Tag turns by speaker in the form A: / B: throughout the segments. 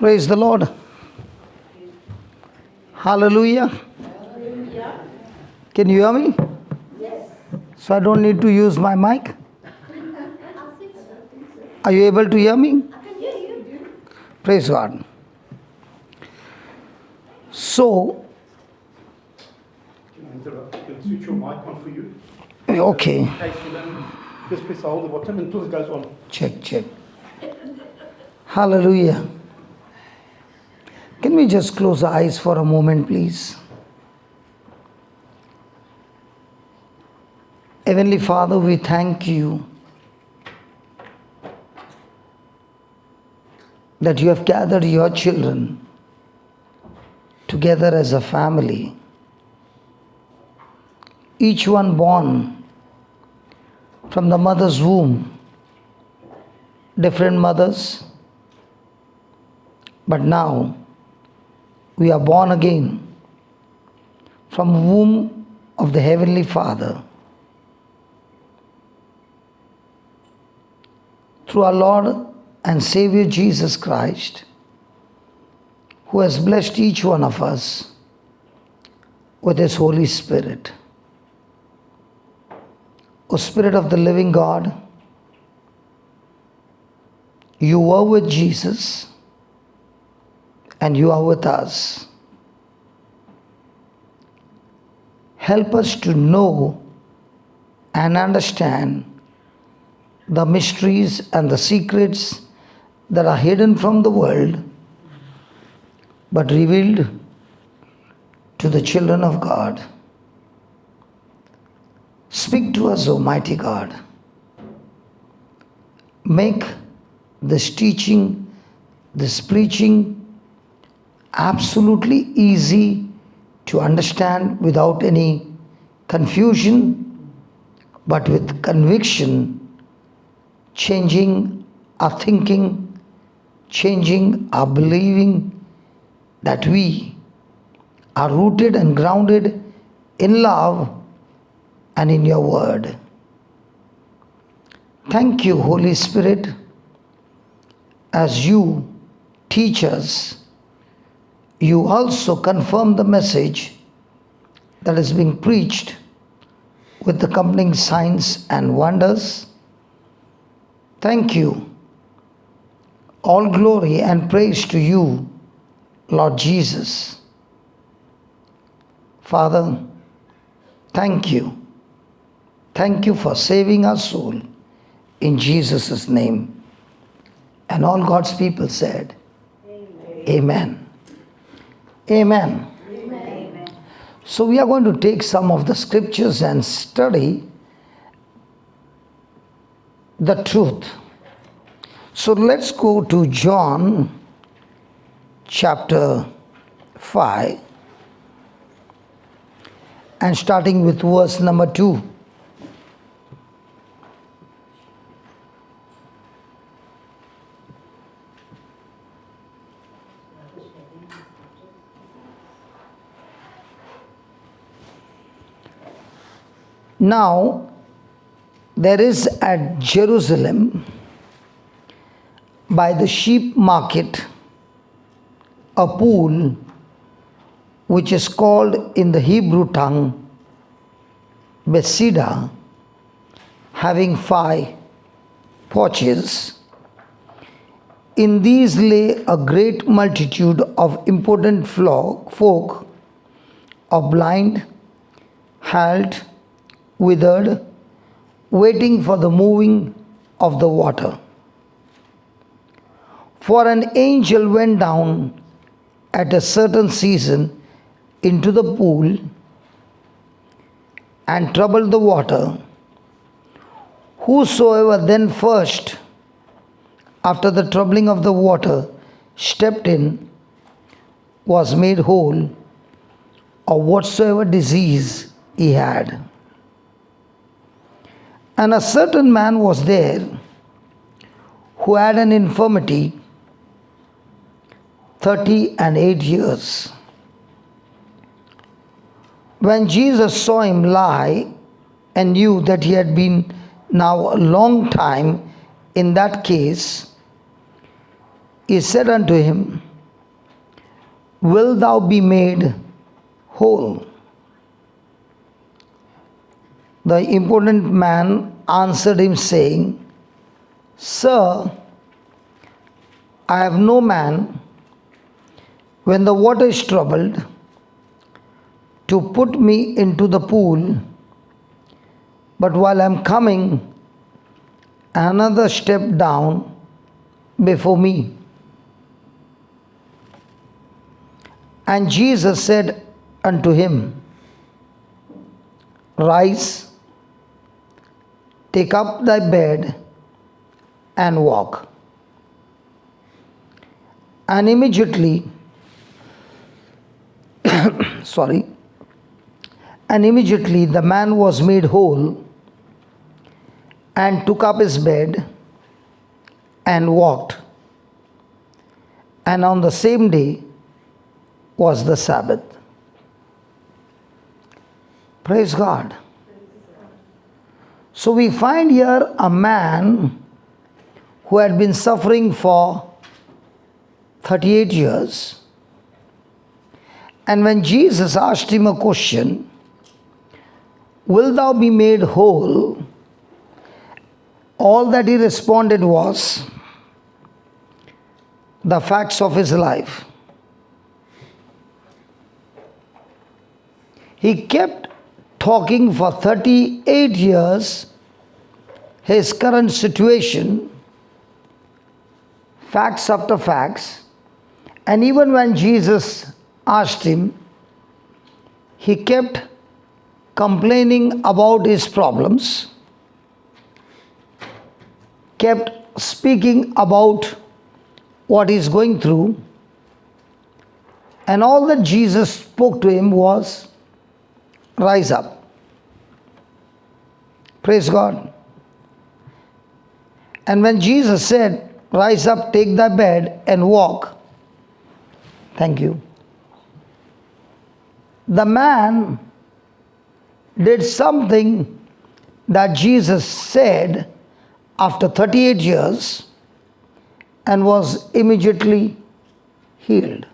A: Praise the Lord. Hallelujah. Can you hear me?
B: Yes.
A: So I don't need to use my mic? Are you able to hear me?
B: I can hear you.
A: Praise God. So,
C: Can I interrupt? Can I switch your mic on for you?
A: okay.
C: In case you don't, just press hold the button until it goes on.
A: Check. Hallelujah. Can we just close our eyes for a moment, please? Heavenly Father, we thank you that you have gathered your children together as a family, each one born from the mother's womb, different mothers, but now we are born again from the womb of the Heavenly Father. Through our Lord and Savior Jesus Christ, who has blessed each one of us with His Holy Spirit. O Spirit of the living God, you were with Jesus and you are with us. Help us to know and understand the mysteries and the secrets that are hidden from the world but revealed to the children of God. Speak to us, Almighty God. Make this teaching, this preaching absolutely easy to understand without any confusion, but with conviction, changing our thinking, changing our believing, that we are rooted and grounded in love and in your word. Thank you, Holy Spirit, as you teach us, you also confirm the message that is being preached with accompanying signs and wonders. Thank you. All glory and praise to you, Lord Jesus. Father, thank you. Thank you for saving our soul in Jesus' name. And all God's people said, Amen. Amen.
B: Amen.
A: So we are going to take some of the scriptures and study the truth. So let's go to John chapter 5 and starting with verse number 2. Now, there is at Jerusalem by the sheep market a pool which is called in the Hebrew tongue Bethesda, having 5 porches. In these lay a great multitude of impotent folk, of blind, halt, withered, waiting for the moving of the water. For an angel went down at a certain season into the pool and troubled the water. Whosoever then first, after the troubling of the water, stepped in, was made whole of whatsoever disease he had. And a certain man was there who had an infirmity 38 years. When Jesus saw him lie and knew that he had been now a long time in that case, he said unto him, Will thou be made whole? The important man answered him, saying, Sir, I have no man when the water is troubled to put me into the pool, but while I am coming, another step down before me. And Jesus said unto him, Rise, take up thy bed, and walk. And immediately, the man was made whole and took up his bed and walked. And on the same day was the Sabbath. Praise God. So we find here a man who had been suffering for 38 years. And when Jesus asked him a question, Will thou be made whole? All that he responded was the facts of his life. He kept talking for 38 years his current situation, facts after facts, and even when Jesus asked him, he kept complaining about his problems, kept speaking about what he's going through, and all that Jesus spoke to him was, Rise up. Praise God. And when Jesus said, Rise up, take thy bed, and walk, thank you, the man did something that Jesus said after 38 years and was immediately healed.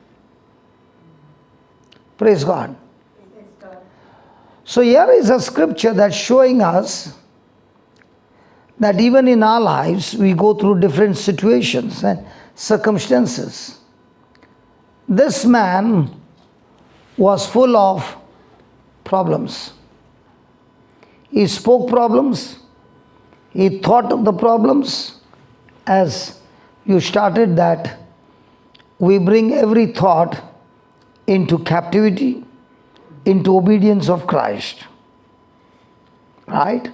A: Praise God. So here is a scripture that's showing us that even in our lives we go through different situations and circumstances. This man was full of problems. He spoke problems. He thought of the problems. As you started that, we bring every thought into captivity, into obedience of Christ. Right?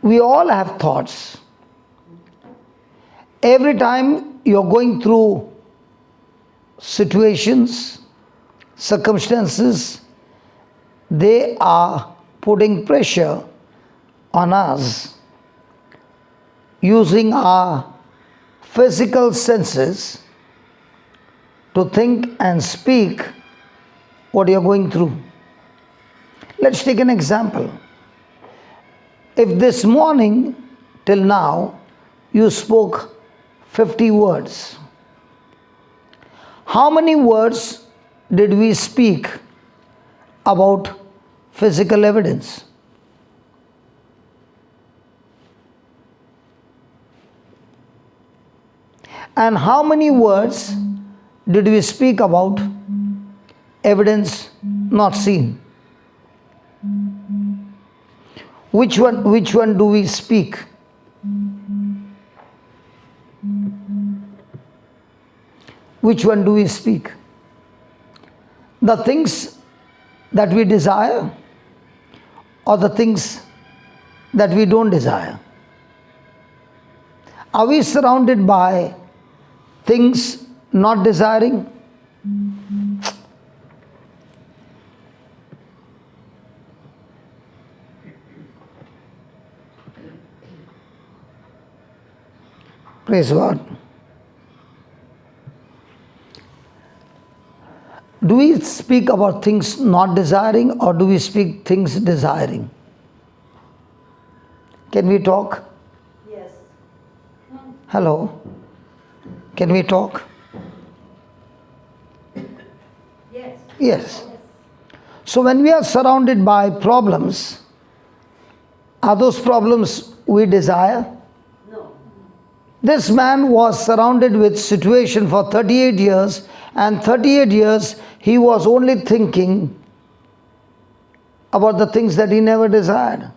A: We all have thoughts. Every time you're going through situations, circumstances, they are putting pressure on us using our physical senses to think and speak what you're going through. Let's take an example. If this morning till now you spoke 50 words, how many words did we speak about physical evidence? And how many words did we speak about evidence not seen? Which one do we speak? Which one do we speak? The things that we desire or the things that we don't desire? Are we surrounded by things not desiring? Praise God. Do we speak about things not desiring or do we speak things desiring? Can we talk?
B: Yes.
A: Hello? Can we talk? Yes. So when we are surrounded by problems, are those problems we desire?
B: No.
A: This man was surrounded with situation for 38 years, and 38 years he was only thinking about the things that he never desired.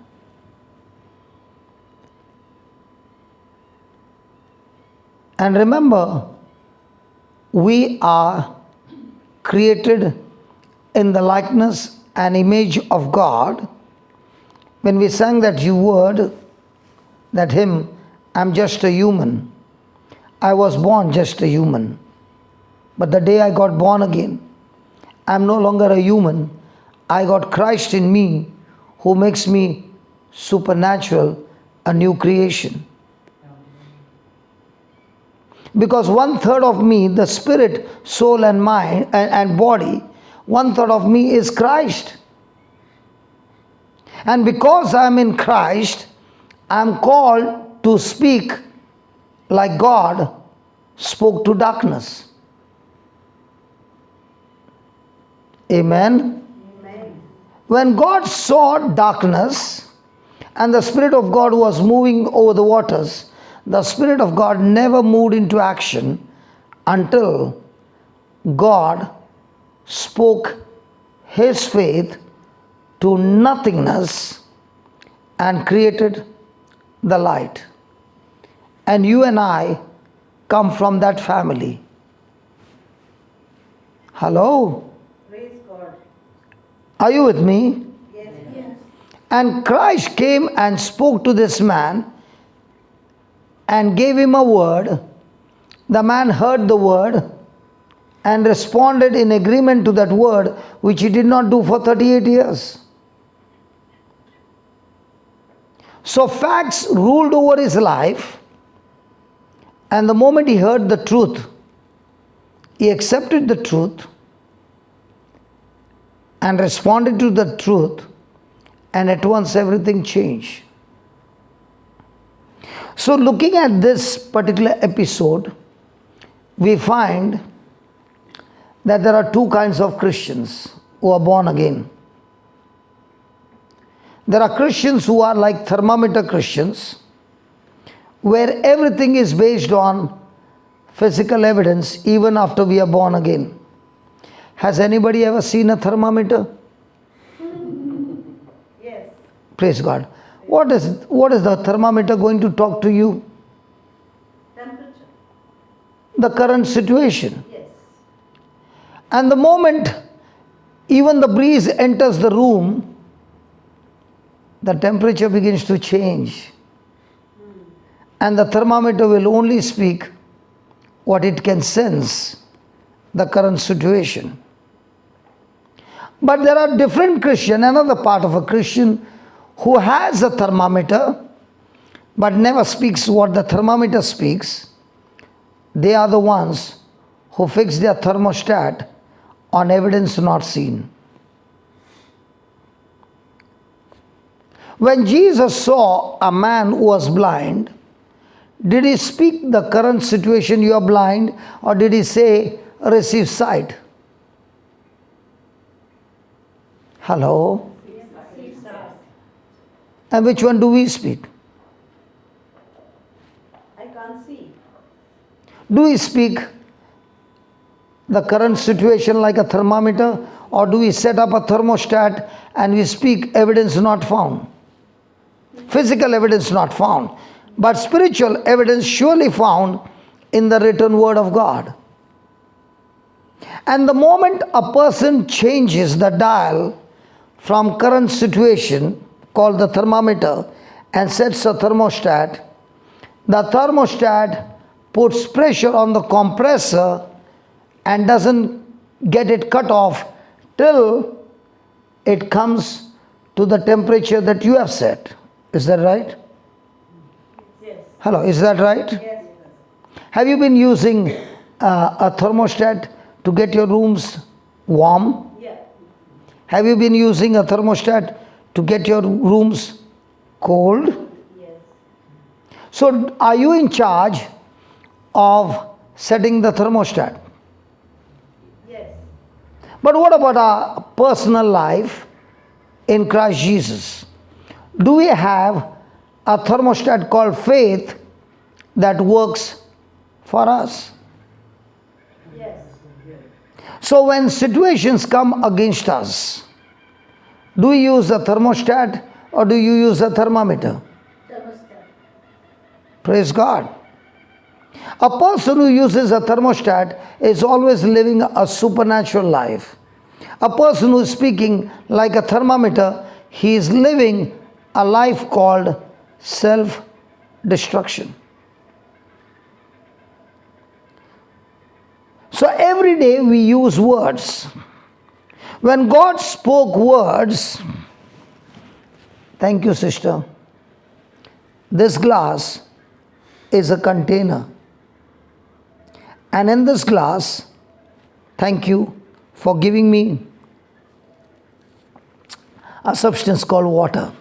A: And remember, we are created in the likeness and image of God. When we sang that word, that hymn, I'm just a human. I was born just a human. But the day I got born again, I'm no longer a human. I got Christ in me who makes me supernatural, a new creation. Because 1/3 of me, the spirit, soul, and mind and body, 1/3 of me is Christ. And because I'm in Christ, I'm called to speak like God spoke to darkness. Amen.
B: Amen.
A: When God saw darkness and the Spirit of God was moving over the waters, the Spirit of God never moved into action until God spoke His faith to nothingness and created the light. And you and I come from that family. Hello?
B: Praise God.
A: Are you with me?
B: Yes. Yes.
A: And Christ came and spoke to this man and gave him a word. The man heard the word and responded in agreement to that word, which he did not do for 38 years. So facts ruled over his life, and the moment he heard the truth, he accepted the truth and responded to the truth, and at once everything changed. So looking at this particular episode, we find that there are two kinds of Christians who are born again. There are Christians who are like thermometer Christians, where everything is based on physical evidence even after we are born again. Has anybody ever seen a thermometer?
B: Yes.
A: Praise God. What is the thermometer going to talk to you?
B: Temperature.
A: The current situation.
B: Yes.
A: And the moment even the breeze enters the room, the temperature begins to change. And the thermometer will only speak what it can sense, the current situation. But there are different Christian, another part of a Christian who has a thermometer but never speaks what the thermometer speaks. They are the ones who fix their thermostat on evidence not seen. When Jesus saw a man who was blind, did he speak the current situation, you are blind, or did he say, receive sight? Hello? And which one do we speak?
B: I can't see.
A: Do we speak the current situation like a thermometer, or do we set up a thermostat and we speak evidence not found? Physical evidence not found, but spiritual evidence surely found in the written word of God. And the moment a person changes the dial from current situation called the thermometer and sets a thermostat, the thermostat puts pressure on the compressor and doesn't get it cut off till it comes to the temperature that you have set. Is that right?
B: Yes.
A: Hello, is that right?
B: Yes.
A: Have you been using a thermostat to get your rooms warm?
B: Yeah.
A: Have you been using a thermostat to get your rooms cold?
B: Yes.
A: So, are you in charge of setting the thermostat?
B: Yes.
A: But what about our personal life in Christ Jesus? Do we have a thermostat called faith that works for us?
B: Yes.
A: So when situations come against us, do we use a thermostat or do you use a thermometer?
B: Thermostat.
A: Praise God. A person who uses a thermostat is always living a supernatural life. A person who is speaking like a thermometer, he is living a life called self-destruction. So every day we use words. When God spoke words, thank you, sister. This glass is a container. And in this glass, thank you for giving me a substance called water.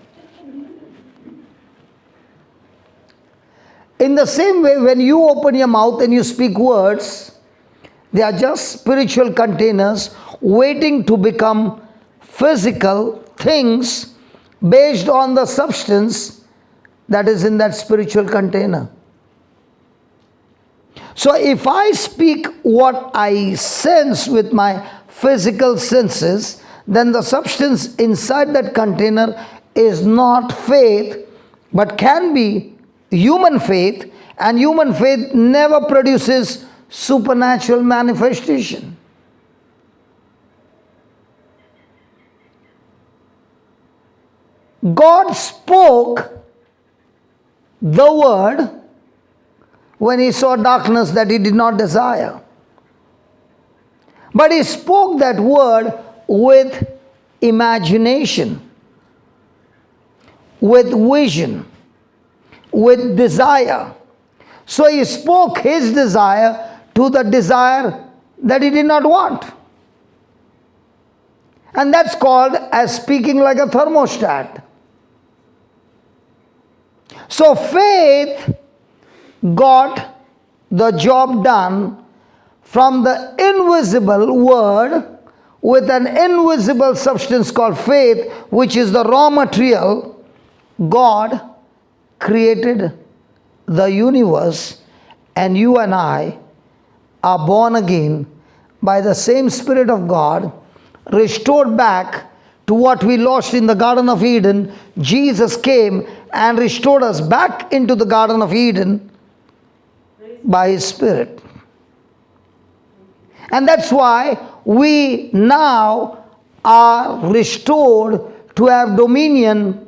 A: In the same way, when you open your mouth and you speak words, they are just spiritual containers waiting to become physical things based on the substance that is in that spiritual container. So if I speak what I sense with my physical senses, then the substance inside that container is not faith, but can be human faith, and human faith never produces supernatural manifestation. God spoke the word when he saw darkness that he did not desire. But he spoke that word with imagination, with vision, with desire. So he spoke his desire to the desire that he did not want. And that's called as speaking like a thermostat. So faith got the job done from the invisible word with an invisible substance called faith, which is the raw material. God created the universe, and you and I are born again by the same Spirit of God, restored back to what we lost in the Garden of Eden. Jesus came and restored us back into the Garden of Eden by His Spirit. And that's why we now are restored to have dominion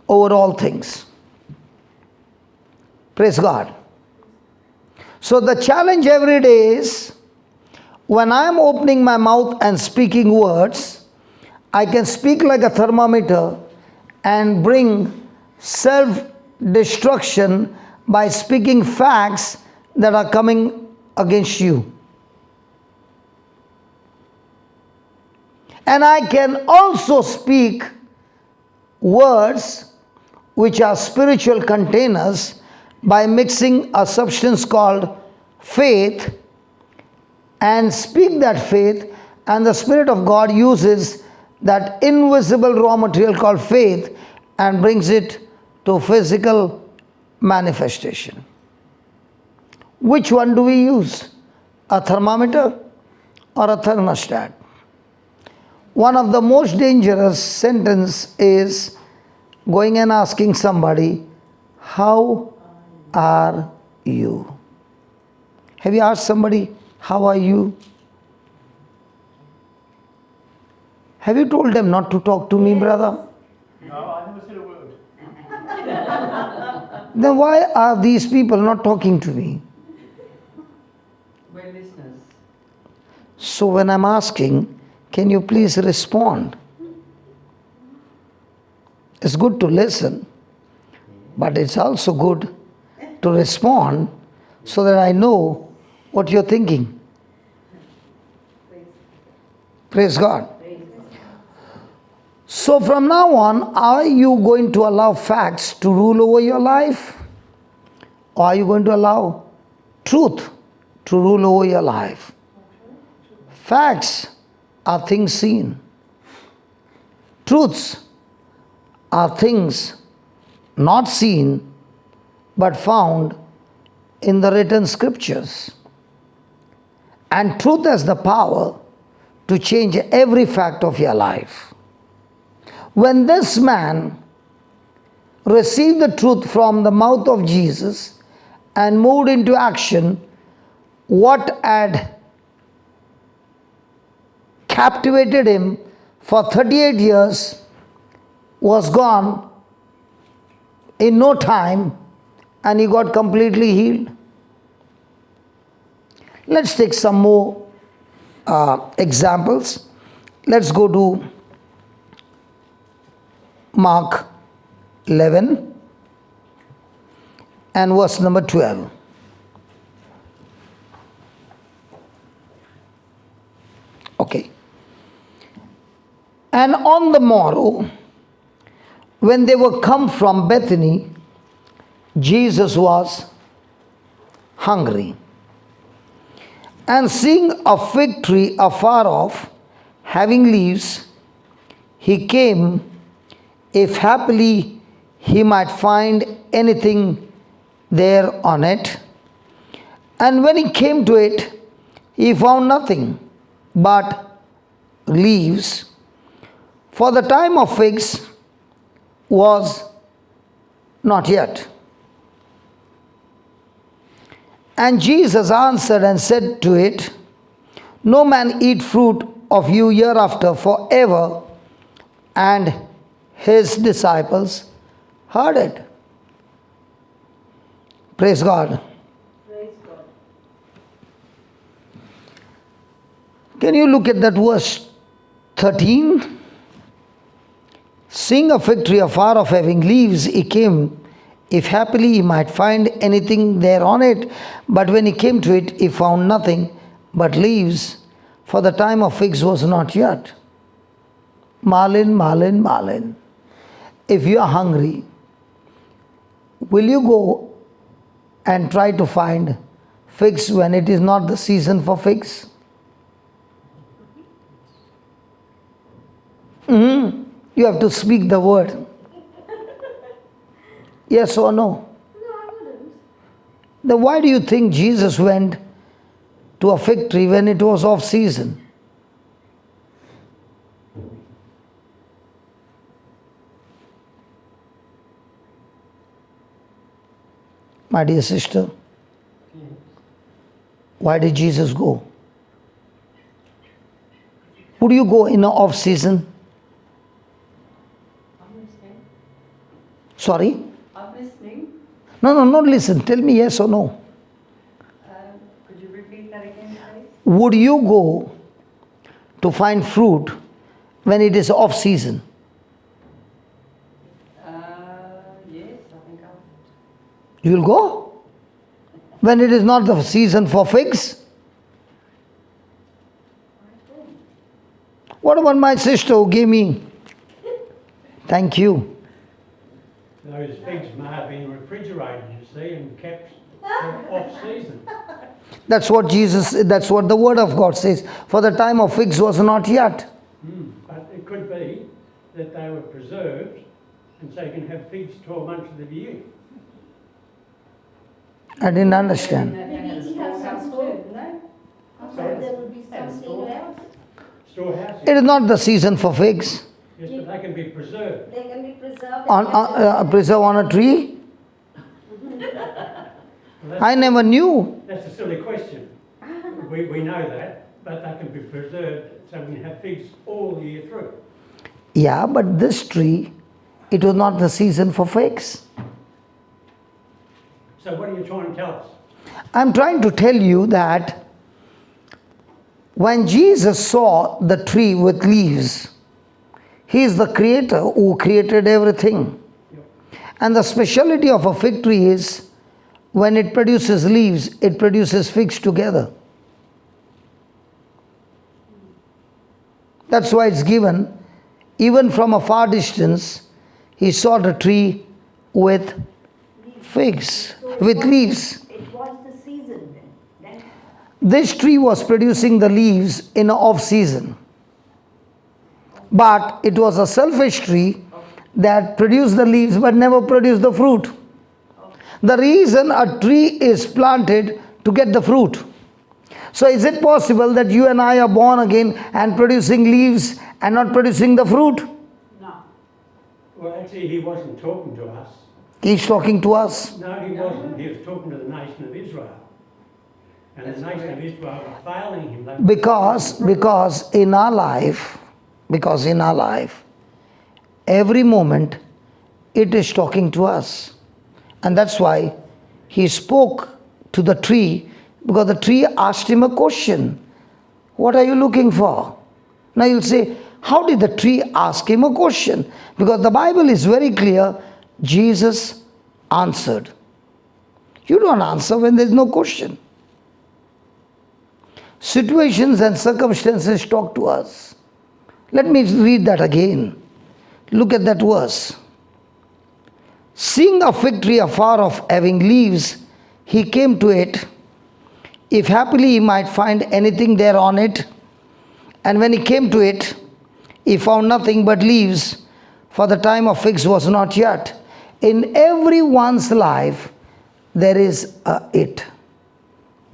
A: over all things. Praise God. So the challenge every day is, when I am opening my mouth and speaking words, I can speak like a thermometer and bring self-destruction by speaking facts that are coming against you. And I can also speak words which are spiritual containers by mixing a substance called faith and speak that faith, and the Spirit of God uses that invisible raw material called faith and brings it to physical manifestation. Which one do we use? A thermometer or a thermostat? One of the most dangerous sentence is going and asking somebody, how are you? Have you asked somebody, how are you? Have you told them not to talk to me, brother?
C: No, I never said a word.
A: Then why are these people not talking to me?
D: Well, listeners.
A: So when I'm asking, can you please respond? It's good to listen, but it's also good to respond so that I know what you're thinking. Praise God. So from now on, are you going to allow facts to rule over your life? Or are you going to allow truth to rule over your life? Facts are things seen. Truths are things not seen but found in the written scriptures. And truth has the power to change every fact of your life. When this man received the truth from the mouth of Jesus and moved into action, what had captivated him for 38 years was gone in no time, and he got completely healed. Let's take some more examples. Let's go to Mark 11 and verse number 12. Okay. And on the morrow, when they were come from Bethany, Jesus was hungry. And seeing a fig tree afar off, having leaves, he came, if happily he might find anything there on it. And when he came to it, he found nothing but leaves, for the time of figs was not yet. And Jesus answered and said to it, No man eat fruit of you hereafter forever. And his disciples heard it. Praise God.
B: Praise God.
A: Can you look at that verse 13? Seeing a fig tree afar off having leaves, he came, if happily he might find anything there on it. But when he came to it, he found nothing but leaves, for the time of figs was not yet. Marlin, Marlin, Marlin. If you are hungry, will you go and try to find figs when it is not the season for figs? You have to speak the word. Yes or no?
B: No, I wouldn't.
A: Then why do you think Jesus went to a fig tree when it was off season? My dear sister, why did Jesus go? Would you go in an off season?
D: I'm listening.
A: Sorry?
D: I'm listening.
A: No, not listen. Tell me yes or no.
D: Could you repeat that again, please?
A: Would you go to find fruit when it is off season?
D: Yes, I think I would.
A: You will go? When it is not the season for figs? What about my sister who gave me? Thank you.
E: Those figs may have been refrigerated, you see, and kept off season.
A: That's what the word of God says. For the time of figs was not yet.
E: But it could be that they were preserved, and so you can have figs 12 months of the year.
A: I didn't understand.
D: They had a
B: Maybe he has
D: storehouse
B: some
D: too,
B: store.
D: didn't they?
B: Sometimes there will be something else.
E: Storehouse,
A: It is not the season for figs.
E: yes, but they can be preserved.
B: They can be preserved.
A: Preserve on a tree?
E: Well,
A: I never knew.
E: that's a silly question. We know that, but they can be preserved so we can have figs all the year through.
A: Yeah, but this tree, it was not the season for figs.
E: So what are you trying to tell us?
A: I'm trying to tell you that when Jesus saw the tree with leaves, He is the creator who created everything. And the speciality of a fig tree is when it produces leaves, it produces figs together. That's why it's given. Even from a far distance, he saw the tree with figs, with leaves.
B: It was the season then.
A: This tree was producing the leaves in off season. but it was a selfish tree that produced the leaves but never produced the fruit. The reason a tree is planted to get the fruit. So is it possible that you and I are born again and producing leaves and not producing the fruit?
D: No.
E: Well, actually, he wasn't talking to us.
A: He's talking to us.
E: No, he wasn't. He was talking to the nation of Israel. And
D: That's
E: the nation
D: correct.
E: of Israel were failing him.
A: Because in our life, every moment it is talking to us. And that's why he spoke to the tree, because the tree asked him a question. What are you looking for? Now you'll say, how did the tree ask him a question? Because the Bible is very clear, Jesus answered. You don't answer when there's no question. Situations and circumstances talk to us. Let me read that again. Look at that verse. Seeing a fig tree afar off having leaves, he came to it, if happily he might find anything there on it. And when he came to it, he found nothing but leaves, for the time of figs was not yet. In everyone's life, there is a it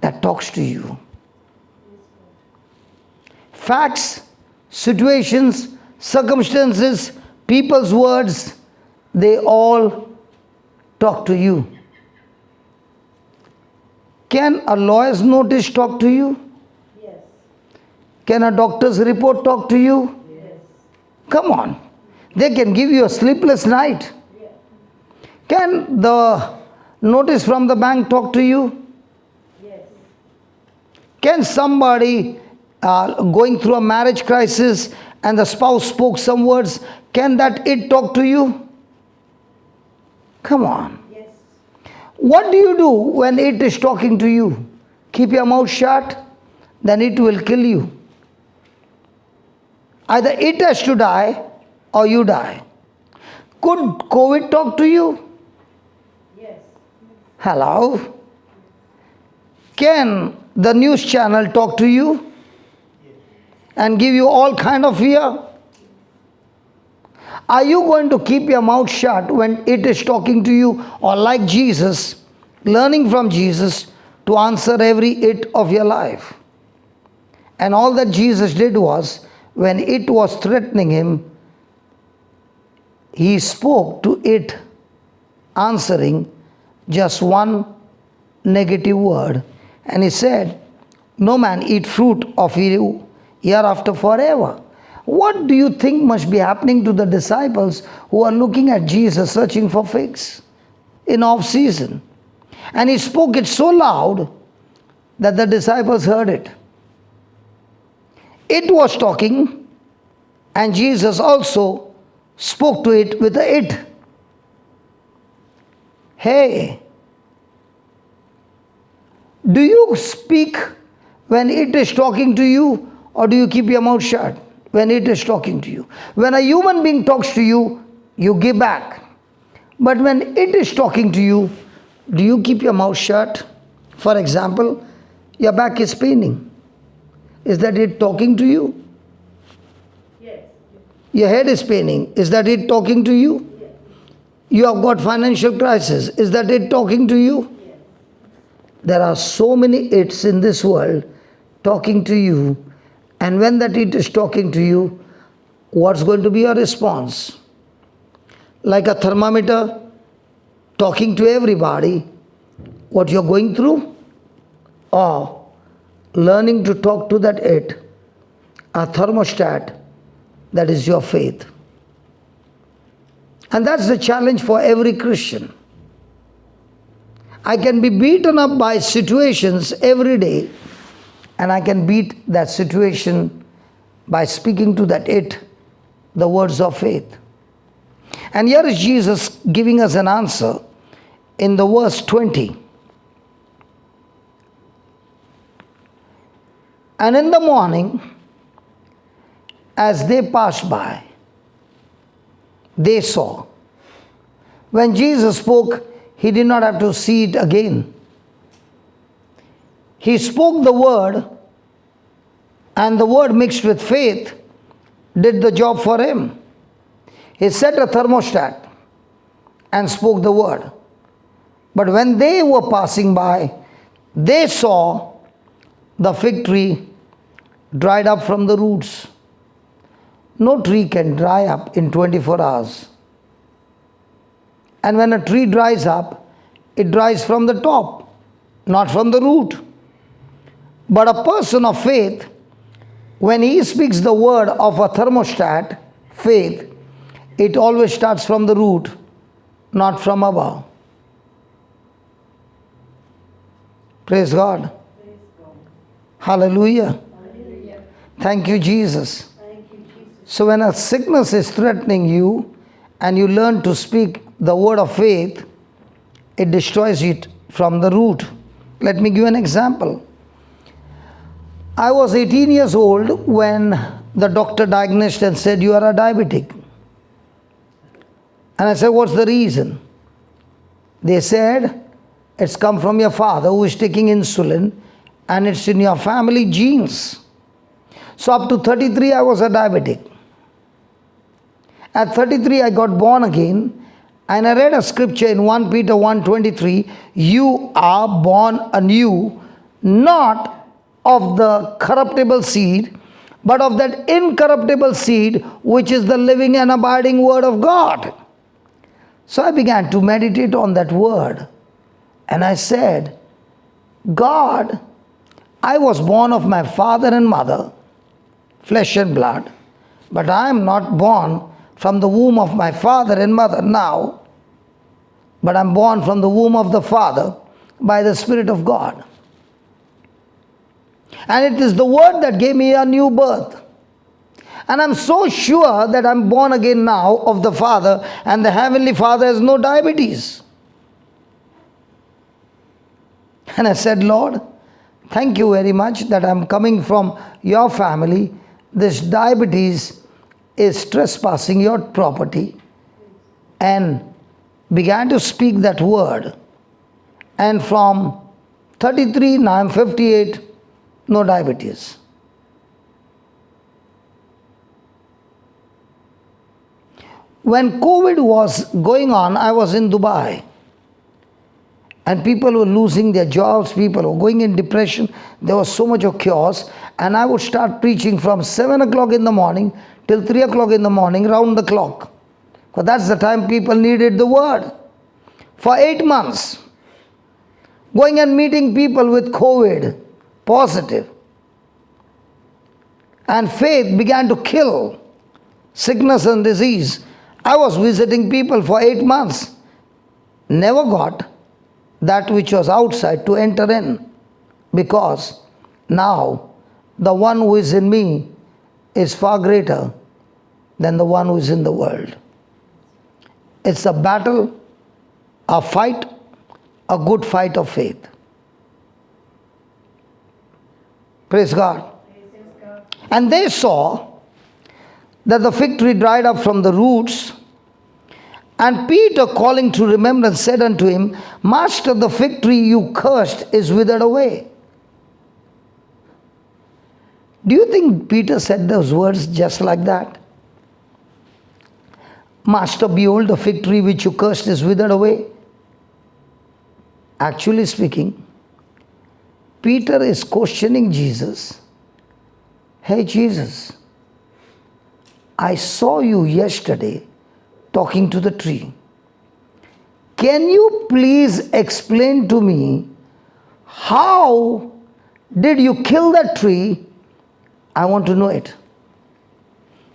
A: that talks to you. Facts, situations, circumstances, people's words, they all talk to you. Can a lawyer's notice talk to you?
B: Yes.
A: Can a doctor's report talk to you?
B: Yes.
A: Come on. They can give you a sleepless night.
B: Yeah.
A: Can the notice from the bank talk to you?
B: Yes.
A: Can somebody going through a marriage crisis and the spouse spoke some words, can that it talk to you? Come on.
B: Yes.
A: What do you do when it is talking to you? Keep your mouth shut, then it will kill you. Either it has to die or you die. Could COVID talk to you?
B: Yes.
A: Hello? Can the news channel talk to you and give you all kind of fear? Are you going to keep your mouth shut when it is talking to you, or like Jesus, learning from Jesus to answer every it of your life? And all that Jesus did was, when it was threatening him, he spoke to it, answering just one negative word. And he said, no man eat fruit of you hereafter forever. What do you think must be happening to the disciples who are looking at Jesus searching for figs in off season? And he spoke it so loud that the disciples heard it. It was talking, and Jesus also spoke to it with a it. Hey, do you speak when it is talking to you, or do you keep your mouth shut when it is talking to you? When a human being talks to you, you give back. But when it is talking to you, do you keep your mouth shut? For example, your back is paining. Is that it talking to you?
B: Yes.
A: Your head is paining. Is that it talking to you?
B: Yes.
A: You have got financial crisis. Is that it talking to you?
B: Yes.
A: There are so many it's in this world talking to you. And when that it is talking to you, what's going to be your response? Like a thermometer talking to everybody what you're going through? Or learning to talk to that it, a thermostat, that is your faith. And that's the challenge for every Christian. I can be beaten up by situations every day, and I can beat that situation by speaking to that it, the words of faith. And here is Jesus giving us an answer in the verse 20. And in the morning, as they passed by, they saw. When Jesus spoke, he did not have to see it again. He spoke the word, and the word mixed with faith did the job for him. He set a thermostat and spoke the word. But when they were passing by, they saw the fig tree dried up from the roots. No tree can dry up in 24 hours. And when a tree dries up, it dries from the top, not from the root. But a person of faith, when he speaks the word of a thermostat, faith, it always starts from the root, not from above. Praise God.
B: Praise God.
A: Hallelujah.
B: Hallelujah.
A: Thank you, Jesus.
B: Thank you, Jesus.
A: So when a sickness is threatening you and you learn to speak the word of faith, it destroys it from the root. Let me give you an example. I was 18 years old when the doctor diagnosed and said, you are a diabetic. And I said, what's the reason? They said, it's come from your father who is taking insulin and it's in your family genes. So up to 33 I was a diabetic. At 33 I got born again and I read a scripture in 1 Peter 1:23, you are born anew, not of the corruptible seed, but of that incorruptible seed which is the living and abiding word of God. So I began to meditate on that word. And I said, God, I was born of my father and mother, flesh and blood, but I am not born from the womb of my father and mother now, but I'm born from the womb of the Father by the Spirit of God. And it is the word that gave me a new birth. And I'm so sure that I'm born again now of the Father, and the Heavenly Father has no diabetes. And I said, Lord, thank you very much that I'm coming from your family. This diabetes is trespassing your property. And began to speak that word. And from 33, now I'm 58, no diabetes. When COVID was going on, I was in Dubai. And people were losing their jobs, people were going in depression. There was so much of chaos. And I would start preaching from 7 o'clock in the morning till 3 o'clock in the morning, round the clock. Because that's the time people needed the word. For 8 months. Going and meeting people with COVID, positive. And faith began to kill sickness and disease. I was visiting people for 8 months. Never got that which was outside to enter in, because now the one who is in me is far greater than the one who is in the world. It's a battle, a fight, a good fight of faith. Praise God.
B: Praise God.
A: And they saw that the fig tree dried up from the roots. And Peter, calling to remembrance, said unto him, Master, the fig tree you cursed is withered away. Do you think Peter said those words just like that? Master, behold, the fig tree which you cursed is withered away. Actually speaking, Peter is questioning Jesus. Hey Jesus, I saw you yesterday talking to the tree. Can you please explain to me how did you kill that tree? I want to know it.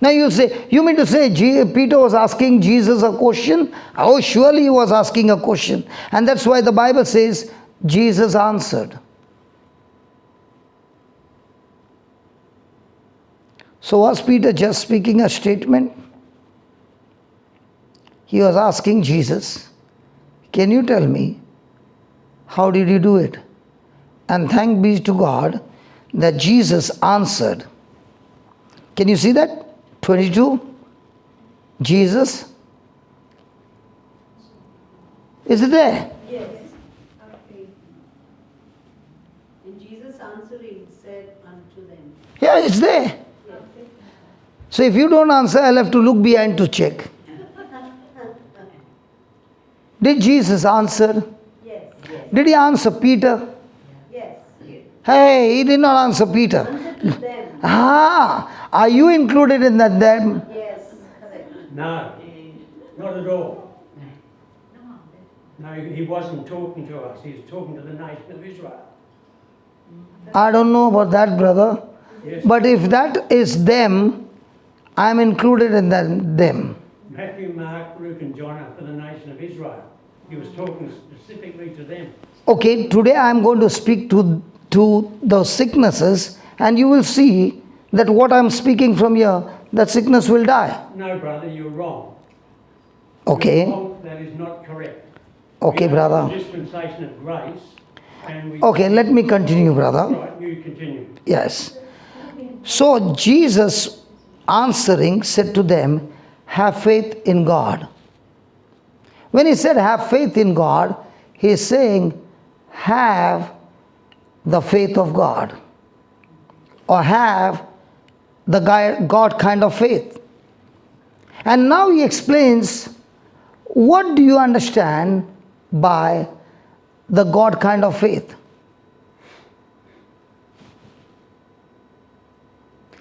A: Now you say, you mean to say Peter was asking Jesus a question? Oh, surely he was asking a question. And that's why the Bible says Jesus answered. So was Peter just speaking a statement? He was asking Jesus, can you tell me, how did you do it? And thank be to God that Jesus answered. Can you see that? 22. Jesus. Is it there?
B: Yes. Okay. And Jesus answering said unto them.
A: Yeah, it's there.
B: Yes.
A: So if you don't answer, I'll have to look behind to check. Did Jesus answer?
B: Yes.
A: Did he answer Peter?
B: Yes.
A: Hey, he did not answer Peter.
B: Answer to them.
A: Are you included in that them?
B: Yes. Correct.
E: No, not at all. No, he wasn't talking to us. He was talking to the nation of Israel.
A: I don't know about that, brother.
E: Yes.
A: But if that is them, I'm included in that them.
E: Matthew, Mark, Luke and John are for the nation of Israel. He was talking specifically to them.
A: Okay, today I'm going to speak to those sicknesses, and you will see that what I'm speaking from here, that sickness will die.
E: No, brother, you're wrong.
A: Okay,
E: You're wrong. That is not correct.
A: okay,
E: We have
A: brother.
E: a dispensation of grace. And we,
A: Okay, let me continue, brother.
E: Right, you continue.
A: Yes. So Jesus answering said to them, have faith in God. When he said have faith in God, he is saying have the faith of God, or have the God kind of faith. And now he explains, what do you understand by the God kind of faith?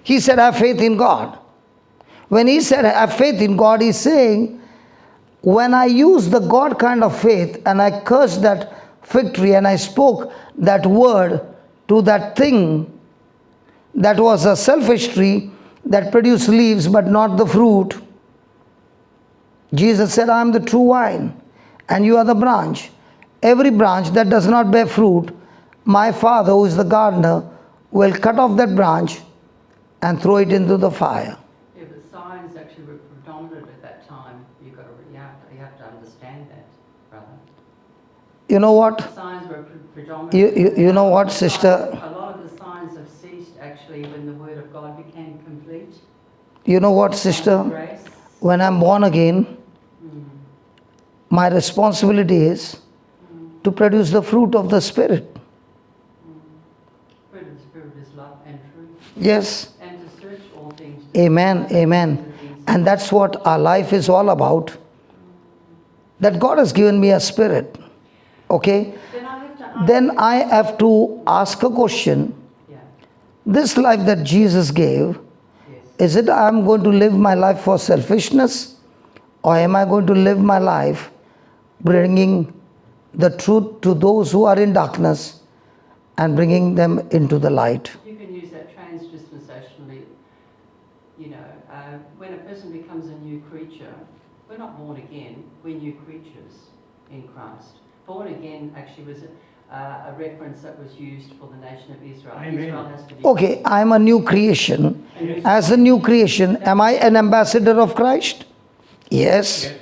A: He said have faith in God. When he said have faith in God, he's saying, when I use the God kind of faith and I cursed that fig tree and I spoke that word to that thing that was a selfish tree that produced leaves but not the fruit, Jesus said, I am the true vine and you are the branch. Every branch that does not bear fruit, my Father who is the gardener will cut off that branch and throw it into the fire.
D: Yeah, but signs actually were predominant at that time. You have to understand that, brother.
A: You know what?
D: Signs were predominant.
A: You know what, sister?
D: A lot of the signs have ceased actually when the word of God became complete.
A: You know what, sister?
D: Grace.
A: When I'm born again, my responsibility is to produce the fruit of the Spirit.
D: Fruit of the Spirit is love and truth.
A: Yes.
D: And to search all things.
A: Amen. Amen. And that's what our life is all about. That God has given me a spirit. Okay? Then I have to ask a question.
D: Yeah.
A: This life that Jesus gave,
D: Yes.
A: is it I'm going to live my life for selfishness? Or am I going to live my life bringing the truth to those who are in darkness and bringing them into the light?
D: You can use that transdispensationally. When a person becomes a new creature, we're not born again, we're new creatures in Christ. Born again actually was a reference that was used for the nation of Israel.
E: Amen.
D: Israel has to be.
A: Okay, I'm a new creation. As a new creation, am I an ambassador of Christ? Yes.
E: Yes.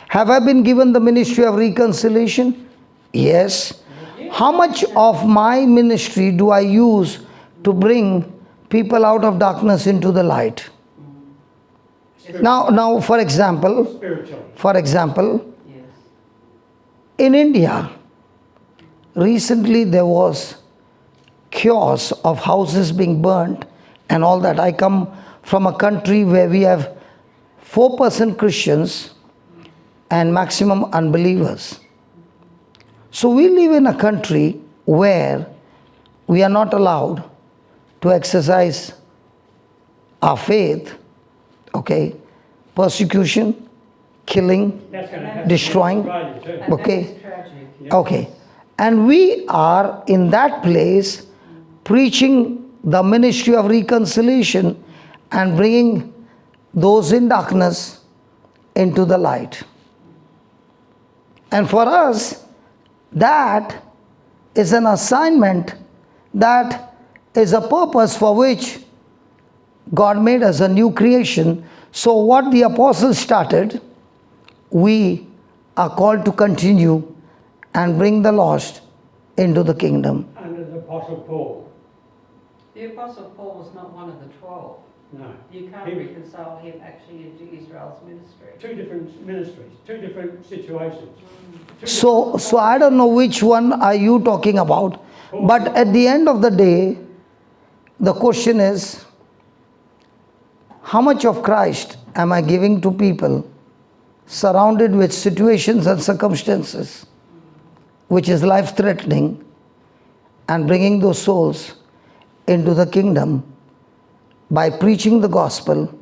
A: Have I been given the ministry of reconciliation? Yes. How much of my ministry do I use to bring people out of darkness into the light? Now, for example,
E: Spiritually.
D: Yes.
A: in India, recently there was chaos of houses being burnt and all that. I come from a country where we have 4% Christians and maximum unbelievers. So we live in a country where we are not allowed to exercise our faith, okay? Persecution, killing,
E: That's going to happen
A: destroying.
E: in Australia too.
D: And
A: Okay.
D: that is tragic.
E: Yeah.
A: Okay. And we are in that place preaching the ministry of reconciliation and bringing those in darkness into the light. And for us, that is an assignment, that is a purpose for which God made us a new creation. So what the apostles started, we are called to continue and bring the lost into the kingdom.
E: Under the Apostle Paul.
D: The Apostle Paul was not one of the 12.
E: No.
D: You can't
E: He-
D: reconcile him actually into Israel's ministry.
E: Two different ministries, two different situations.
A: So I don't know which one are you talking about, but at the end of the day, the question is, how much of Christ am I giving to people surrounded with situations and circumstances which is life threatening, and bringing those souls into the kingdom by preaching the gospel,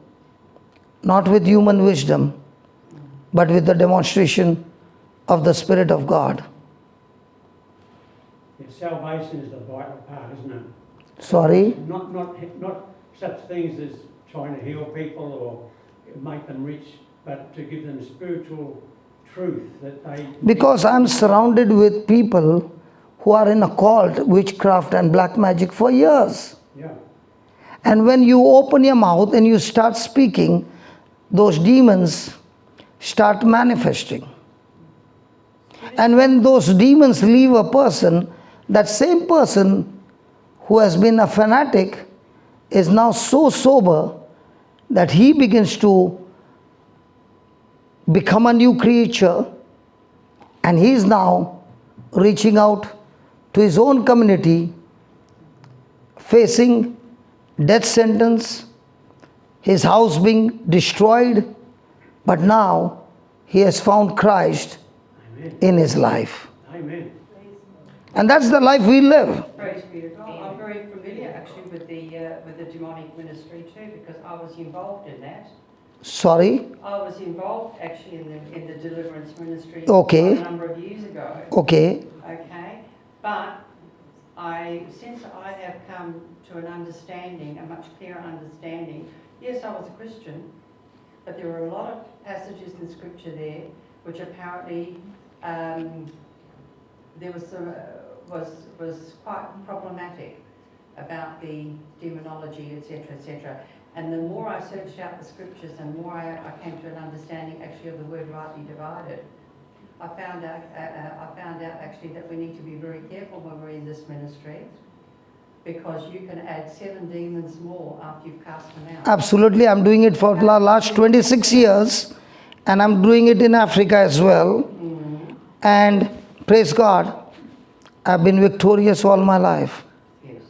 A: not with human wisdom, but with the demonstration of the Spirit of God.
E: Yeah, salvation is the vital part, isn't it?
A: Sorry?
E: Not such things as trying to heal people or make them rich, but to give them spiritual truth that they...
A: Because I'm surrounded with people who are in occult, witchcraft and black magic for years.
E: Yeah.
A: And when you open your mouth and you start speaking, those demons start manifesting. And when those demons leave a person, that same person who has been a fanatic is now so sober that he begins to become a new creature, and he is now reaching out to his own community, facing death sentence, his house being destroyed, but now he has found Christ
E: Amen.
A: in his life.
E: Amen.
A: And that's the life we live.
D: Praise be to God. I'm very familiar actually with the demonic ministry too, because I was involved in that.
A: Sorry?
D: I was involved actually in the deliverance ministry
A: Okay.
D: a number of years ago.
A: Okay.
D: Okay, but since I have come to an understanding, a much clearer understanding. Yes, I was a Christian, but there were a lot of passages in Scripture there which apparently there was quite problematic about the demonology, etc., etc. And the more I searched out the Scriptures, and more I came to an understanding actually of the word rightly divided. I found out actually that we need to be very careful when we're in this ministry, because you can add 7 demons more after you've cast them out.
A: Absolutely. I'm doing it for the last 26 years, and I'm doing it in Africa as well. And praise God, I've been victorious all my life.
D: Yes.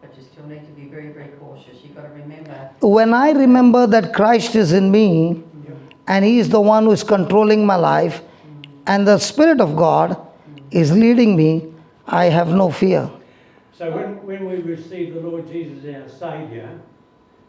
D: But you still need to be very, very cautious. You've got to remember.
A: When I remember that Christ is in me, and He is the one who is controlling my life, and the Spirit of God is leading me, I have no fear.
E: So when we receive the Lord Jesus as our Saviour,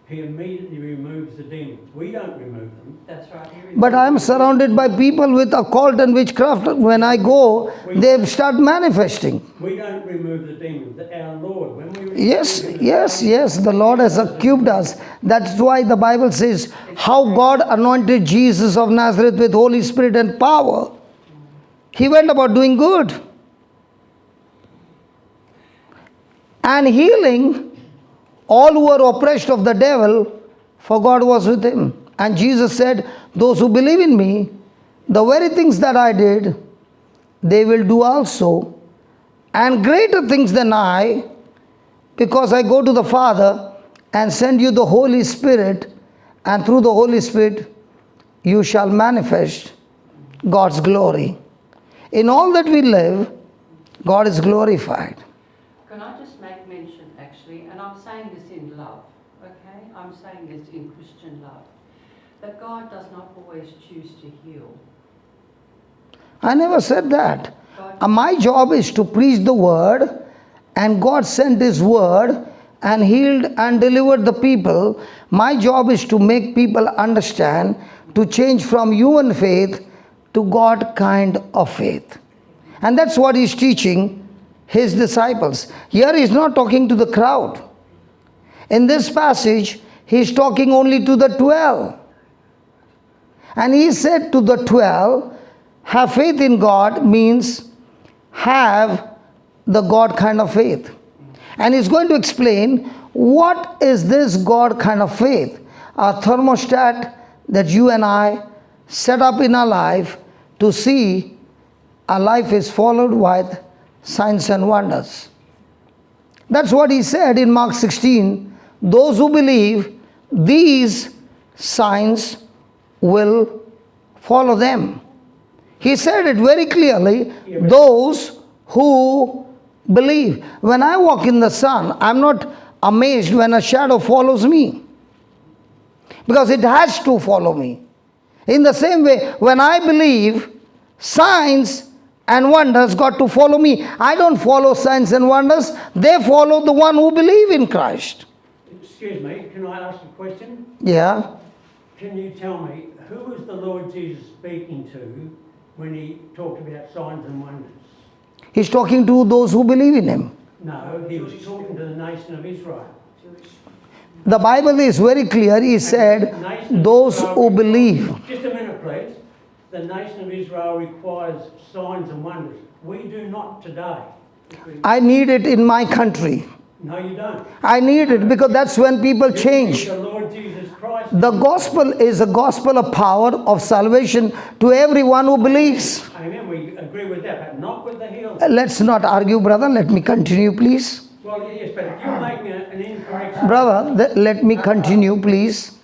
E: He immediately removes the demons. We don't remove them.
D: That's right.
A: But I am surrounded by people with occult and witchcraft. When I go, they start manifesting.
E: We don't remove the demons. Our Lord, when we receive
A: Yes, the Lord has equipped us. That's why the Bible says how God anointed Jesus of Nazareth with Holy Spirit and power. He went about doing good and healing all who were oppressed of the devil, for God was with him. And Jesus said, those who believe in me, the very things that I did, they will do also, and greater things than I, because I go to the Father and send you the Holy Spirit, and through the Holy Spirit you shall manifest God's glory. In all that we live, God is glorified.
D: Can I just make mention actually, and I'm saying this in love, okay? I'm saying this in Christian love, that God does not always choose to heal.
A: I never said that. My job is to preach the word, and God sent His word and healed and delivered the people. My job is to make people understand, to change from human faith to God kind of faith. And that's what He's teaching His disciples. Here He's not talking to the crowd. In this passage, He's talking only to the 12. And He said to the 12, have faith in God means have the God kind of faith. And He's going to explain what is this God kind of faith, a thermostat that you and I set up in our life to see our life is followed with signs and wonders. That's what He said in Mark 16. Those who believe, these signs will follow them. He said it very clearly, those who believe. When I walk in the sun, I'm not amazed when a shadow follows me. because it has to follow me. In the same way, when I believe, signs and wonders got to follow me. I don't follow signs and wonders, they follow the one who believe in Christ.
E: Excuse me, can I ask a question?
A: Yeah.
E: Can you tell me, who was the Lord Jesus speaking to when he talked about signs and wonders?
A: He's talking to those who believe in him.
E: No, he was talking to the nation of Israel.
A: The Bible is very clear. He said, those who believe.
E: Just a minute, please. The nation of Israel requires signs and wonders. We do not today.
A: I need it in my country.
E: No, you don't.
A: I need it because that's when people change.
E: The Lord Jesus Christ.
A: The gospel is a gospel of power, of salvation to everyone who believes.
E: Amen. We agree with that, but not with the healing.
A: Let's not argue, brother. Let me continue, please.
E: Well, yes, but if you're making an incorrect...
A: Brother, let me continue, please.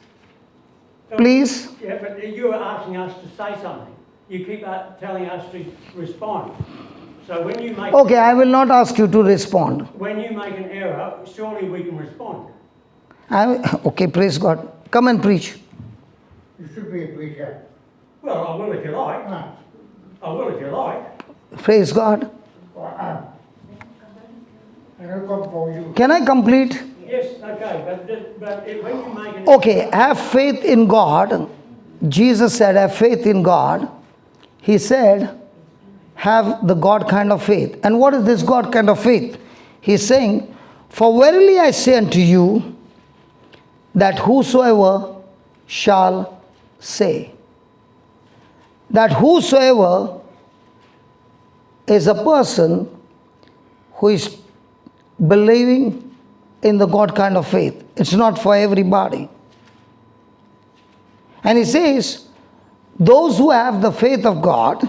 A: Please.
E: Yeah, but you are asking us to say something. You keep telling us to respond. So when you make...
A: Okay, I will not ask you to respond.
E: When you make an error, surely we can respond.
A: Okay, praise God. Come and preach.
F: You should be a preacher.
E: Well, I will if you like.
F: Ah,
E: I will if you like.
A: Praise God.
F: I don't come for you.
A: Can I complete?
E: Yes, okay, but when you make an...
A: Okay, have faith in God. Jesus said, have faith in God. He said, have the God kind of faith. And what is this God kind of faith? He's saying, for verily I say unto you, that whosoever shall say. That whosoever is a person who is believing in the God kind of faith. It's not for everybody. And he says, those who have the faith of God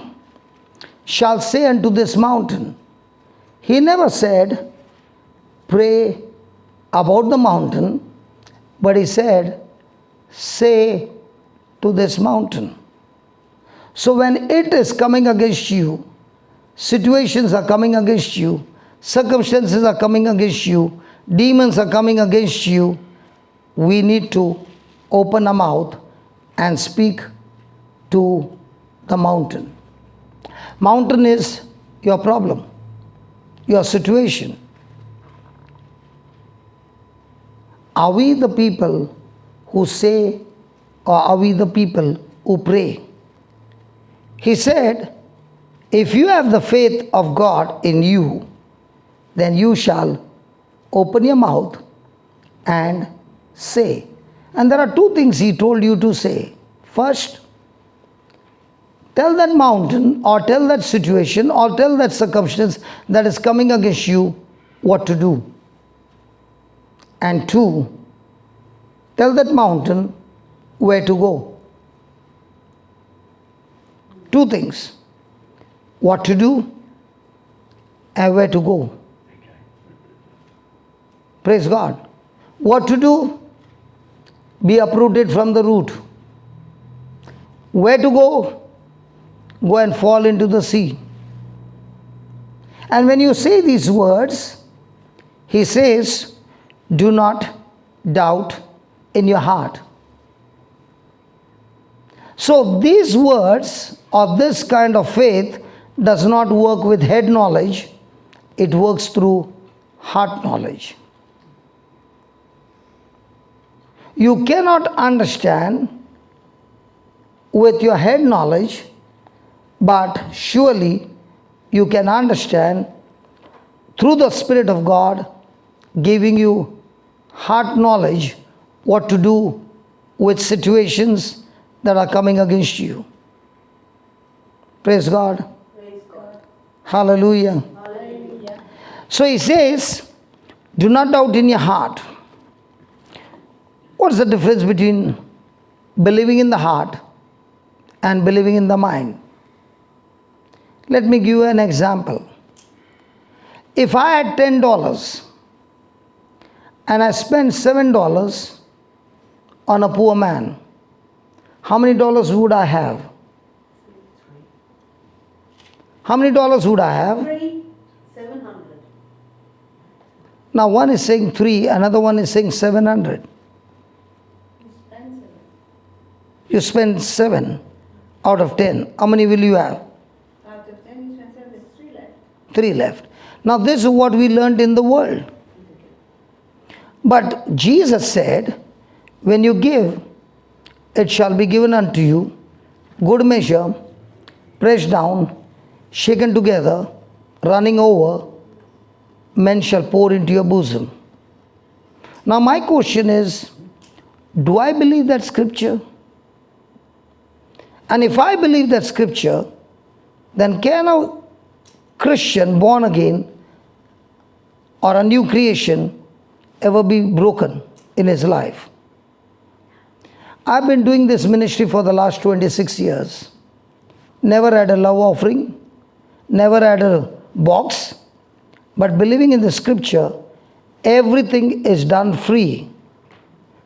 A: shall say unto this mountain. He never said, pray about the mountain, but he said, say to this mountain. So when it is coming against you, situations are coming against you, circumstances are coming against you, demons are coming against you, we need to open our mouth and speak to the mountain. Mountain is your problem, your situation. Are we the people who say, or are we the people who pray? He said, if you have the faith of God in you, then you shall open your mouth and say. And there are two things he told you to say. First, tell that mountain or tell that situation or tell that circumstance that is coming against you what to do. And two, tell that mountain where to go. Two things. What to do and where to go. Praise God. What to do? Be uprooted from the root. Where to go? Go and fall into the sea. And when you say these words, he says, do not doubt in your heart. So these words of this kind of faith does not work with head knowledge, it works through heart knowledge. You cannot understand with your head knowledge, but surely you can understand through the Spirit of God giving you heart knowledge what to do with situations that are coming against you. Praise God.
B: Praise God.
A: Hallelujah.
B: Hallelujah.
A: So he says, do not doubt in your heart. What's the difference between believing in the heart and believing in the mind? Let me give you an example. If I had $10 and I spent $7 on a poor man, how many dollars would I have? How many dollars would I have?
B: 700.
A: Now one is saying 3, another one is saying 700. You spend 7 out of 10. How many will you have?
B: Out of 10, you spend 7, there's 3 left.
A: 3 left. Now, this is what we learned in the world. But Jesus said, when you give, it shall be given unto you, good measure, pressed down, shaken together, running over, men shall pour into your bosom. Now, my question is, do I believe that scripture? And if I believe that scripture, then can a Christian born again or a new creation ever be broken in his life? I've been doing this ministry for the last 26 years. Never had a love offering, never had a box, but believing in the scripture, everything is done free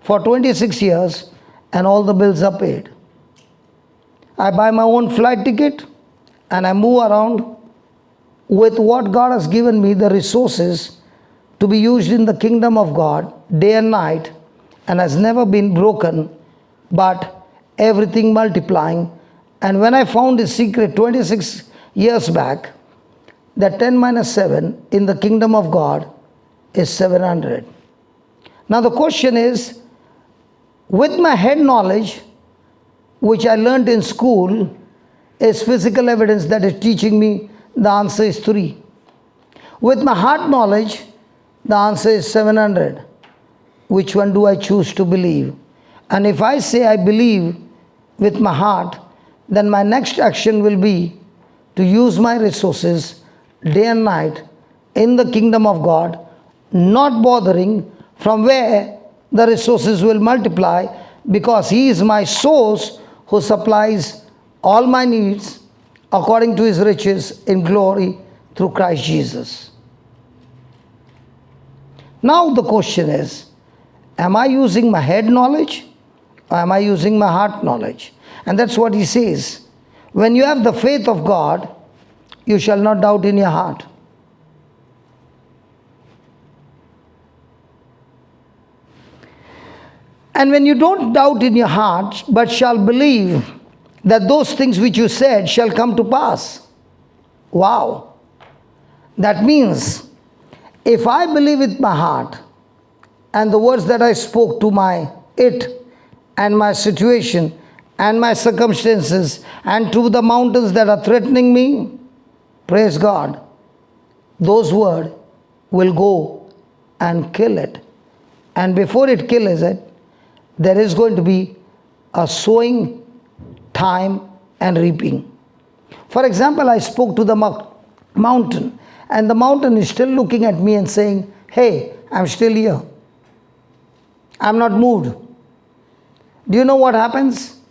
A: for 26 years and all the bills are paid. I buy my own flight ticket and I move around with what God has given me, the resources to be used in the kingdom of God day and night, and has never been broken, but everything multiplying. And when I found this secret 26 years back, that 10 minus 7 in the kingdom of God is 700. Now the question is, with my head knowledge, which I learned in school, is physical evidence that is teaching me the answer is 3. With my heart knowledge, the answer is 700. Which one do I choose to believe? And if I say I believe with my heart, then my next action will be to use my resources day and night in the kingdom of God, not bothering from where the resources will multiply, because He is my source who supplies all my needs according to His riches in glory through Christ Jesus. Now the question is, am I using my head knowledge or am I using my heart knowledge? And that's what he says. When you have the faith of God, you shall not doubt in your heart. And when you don't doubt in your heart, but shall believe that those things which you said shall come to pass. Wow. That means, if I believe with my heart, and the words that I spoke to my it and my situation and my circumstances and to the mountains that are threatening me, praise God, those words will go and kill it. And before it kills it, there is going to be a sowing time and reaping. For example, I spoke to the mountain, and the mountain is still looking at me and saying, hey, I'm still here. I'm not moved. Do you know what happens?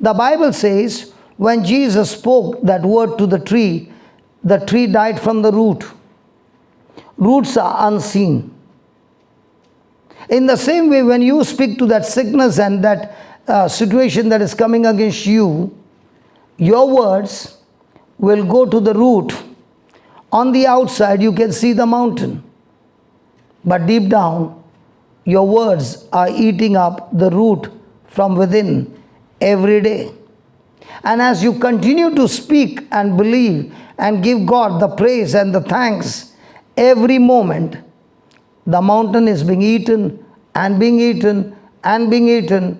A: The Bible says, when Jesus spoke that word to the tree died from the root. Roots are unseen. In the same way, when you speak to that sickness and that situation that is coming against you, your words will go to the root. On the outside, you can see the mountain. But deep down, your words are eating up the root from within every day. And as you continue to speak and believe and give God the praise and the thanks every moment, the mountain is being eaten and being eaten and being eaten.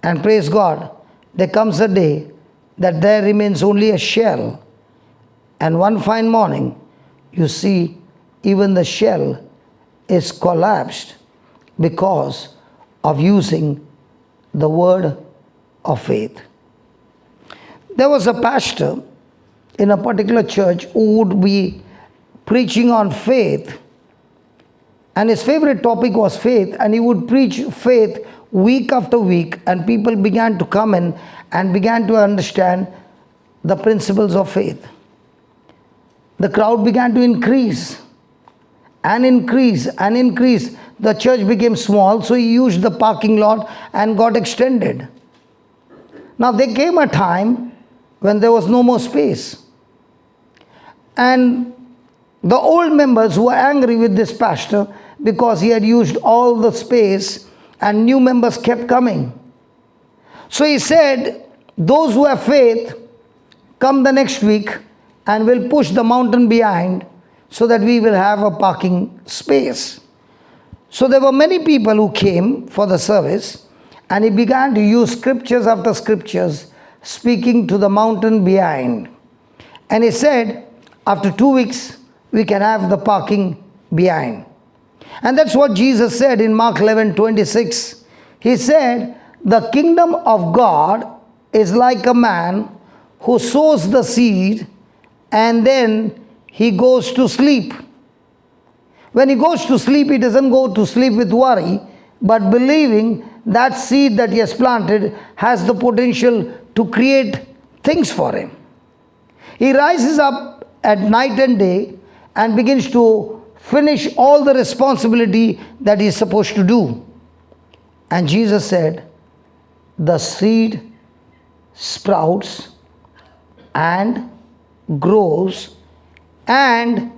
A: And praise God, there comes a day that there remains only a shell. And one fine morning, you see even the shell is collapsed because of using the word of faith. There was a pastor in a particular church who would be preaching on faith, and his favorite topic was faith, and he would preach faith week after week, and people began to come in and began to understand the principles of faith. The crowd began to increase and increase and increase. The church became small, so he used the parking lot and got extended. Now there came a time when there was no more space. And the old members were angry with this pastor because he had used all the space and new members kept coming. So he said, those who have faith, come the next week and we'll push the mountain behind so that we will have a parking space. So there were many people who came for the service, and he began to use scriptures after scriptures, speaking to the mountain behind. And he said, after 2 weeks, we can have the parking behind. And that's what Jesus said in Mark 11:26. He said, the kingdom of God is like a man who sows the seed and then he goes to sleep. When he goes to sleep, he doesn't go to sleep with worry, but believing that seed that he has planted has the potential to create things for him. He rises up at night and day and begins to finish all the responsibility that he is supposed to do. And Jesus said, the seed sprouts and grows, and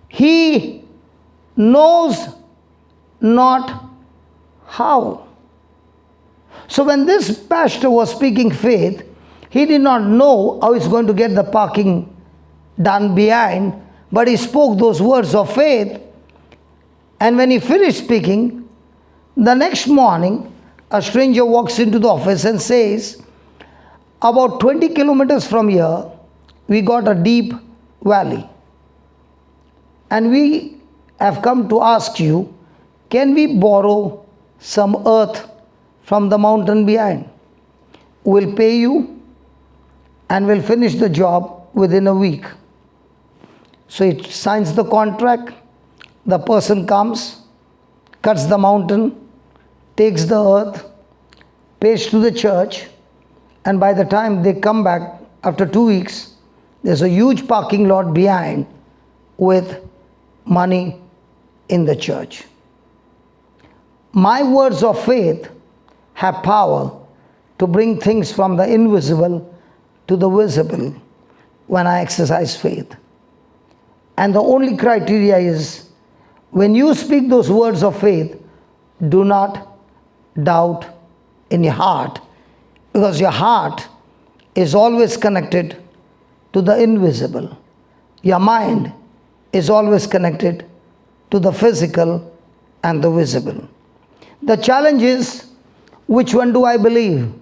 A: he knows not how. So when this pastor was speaking faith, he did not know how he's going to get the parking done behind, but he spoke those words of faith. And when he finished speaking, the next morning, a stranger walks into the office and says, about 20 kilometers from here, we got a deep valley. And we have come to ask you, can we borrow some earth from the mountain behind? We'll pay you and we'll finish the job within a week. So he signs the contract. The person comes, cuts the mountain, takes the earth, pays to the church, and by the time they come back after 2 weeks, there's a huge parking lot behind with money in the church. My words of faith have power to bring things from the invisible to the visible when I exercise faith. And the only criteria is, when you speak those words of faith, do not doubt in your heart, because your heart is always connected to the invisible. Your mind is always connected to the physical and the visible. The challenge is, which one do I believe?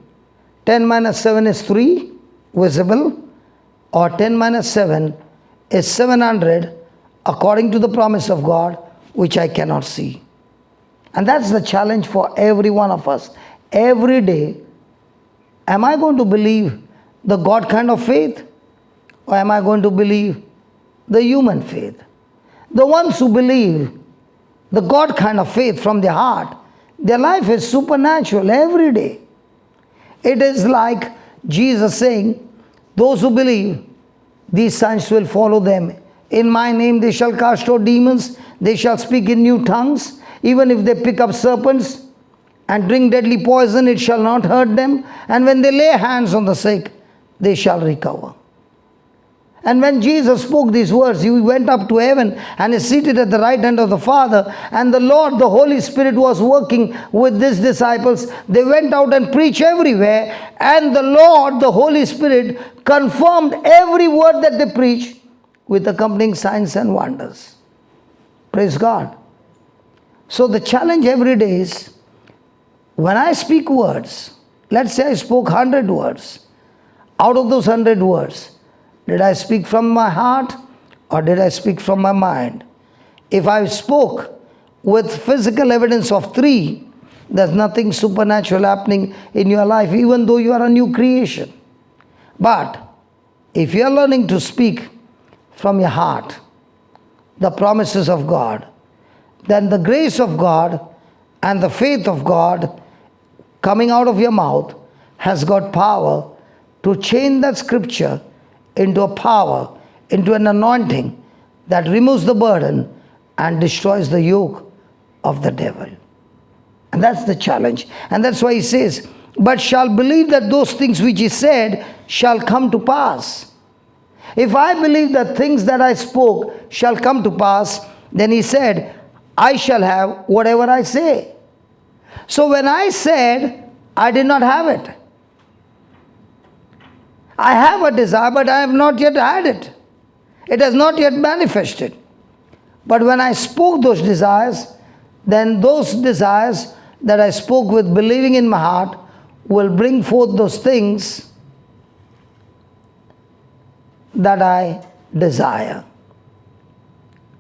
A: 10 minus 7 is 3, visible, or 10 minus 7 is 700 according to the promise of God, which I cannot see. And that's the challenge for every one of us. Every day, am I going to believe the God kind of faith, or am I going to believe the human faith? The ones who believe the God kind of faith from their heart, their life is supernatural every day. It is like Jesus saying, those who believe, these signs will follow them. In my name they shall cast out demons, they shall speak in new tongues. Even if they pick up serpents and drink deadly poison, it shall not hurt them. And when they lay hands on the sick, they shall recover. And when Jesus spoke these words, he went up to heaven and is seated at the right hand of the Father. And the Lord, the Holy Spirit, was working with these disciples. They went out and preached everywhere. And the Lord, the Holy Spirit, confirmed every word that they preached with accompanying signs and wonders. Praise God. So the challenge every day is, when I speak words, let's say I spoke 100 words. Out of those 100 words, did I speak from my heart or did I speak from my mind? If I spoke with physical evidence of 3, there's nothing supernatural happening in your life, even though you are a new creation. But if you are learning to speak from your heart the promises of God, then the grace of God and the faith of God coming out of your mouth has got power to change that scripture into a power, into an anointing that removes the burden and destroys the yoke of the devil. And that's the challenge. And that's why he says, but shall believe that those things which he said shall come to pass. If I believe that things that I spoke shall come to pass, then he said, I shall have whatever I say. So when I said, I did not have it. I have a desire, but I have not yet had it. It has not yet manifested. But when I spoke those desires, then those desires that I spoke with believing in my heart will bring forth those things that I desire.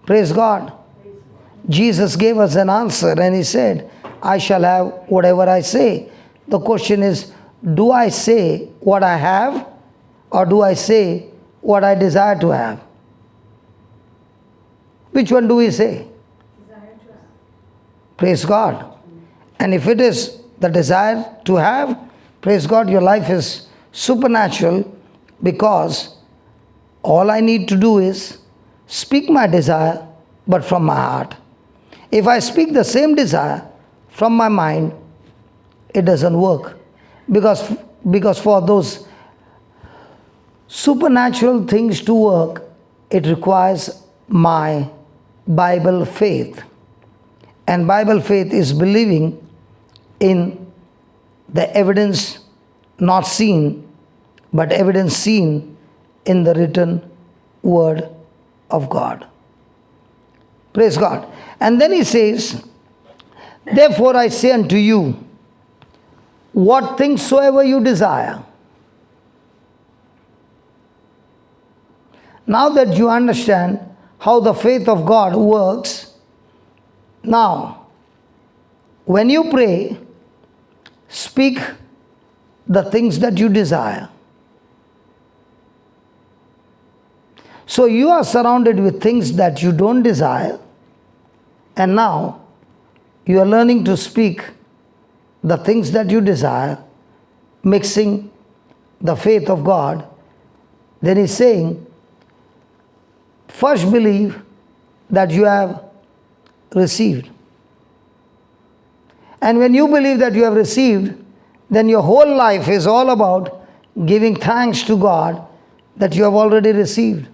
A: Praise God. Jesus gave us an answer and he said, I shall have whatever I say. The question is, do I say what I have, or do I say what I desire to have? Which one do we say?
B: Desire to have.
A: Praise God. And if it is the desire to have, praise God, your life is supernatural, because all I need to do is speak my desire, but from my heart. If I speak the same desire from my mind, it doesn't work. Because for those supernatural things to work, it requires my Bible faith. And Bible faith is believing in the evidence not seen, but evidence seen in the written word of God. Praise God. And then he says, therefore I say unto you, what things soever you desire. Now that you understand how the faith of God works, now, when you pray, speak the things that you desire. So you are surrounded with things that you don't desire, and now you are learning to speak the things that you desire, mixing the faith of God. Then he's saying, first believe that you have received. And when you believe that you have received, then your whole life is all about giving thanks to God that you have already received.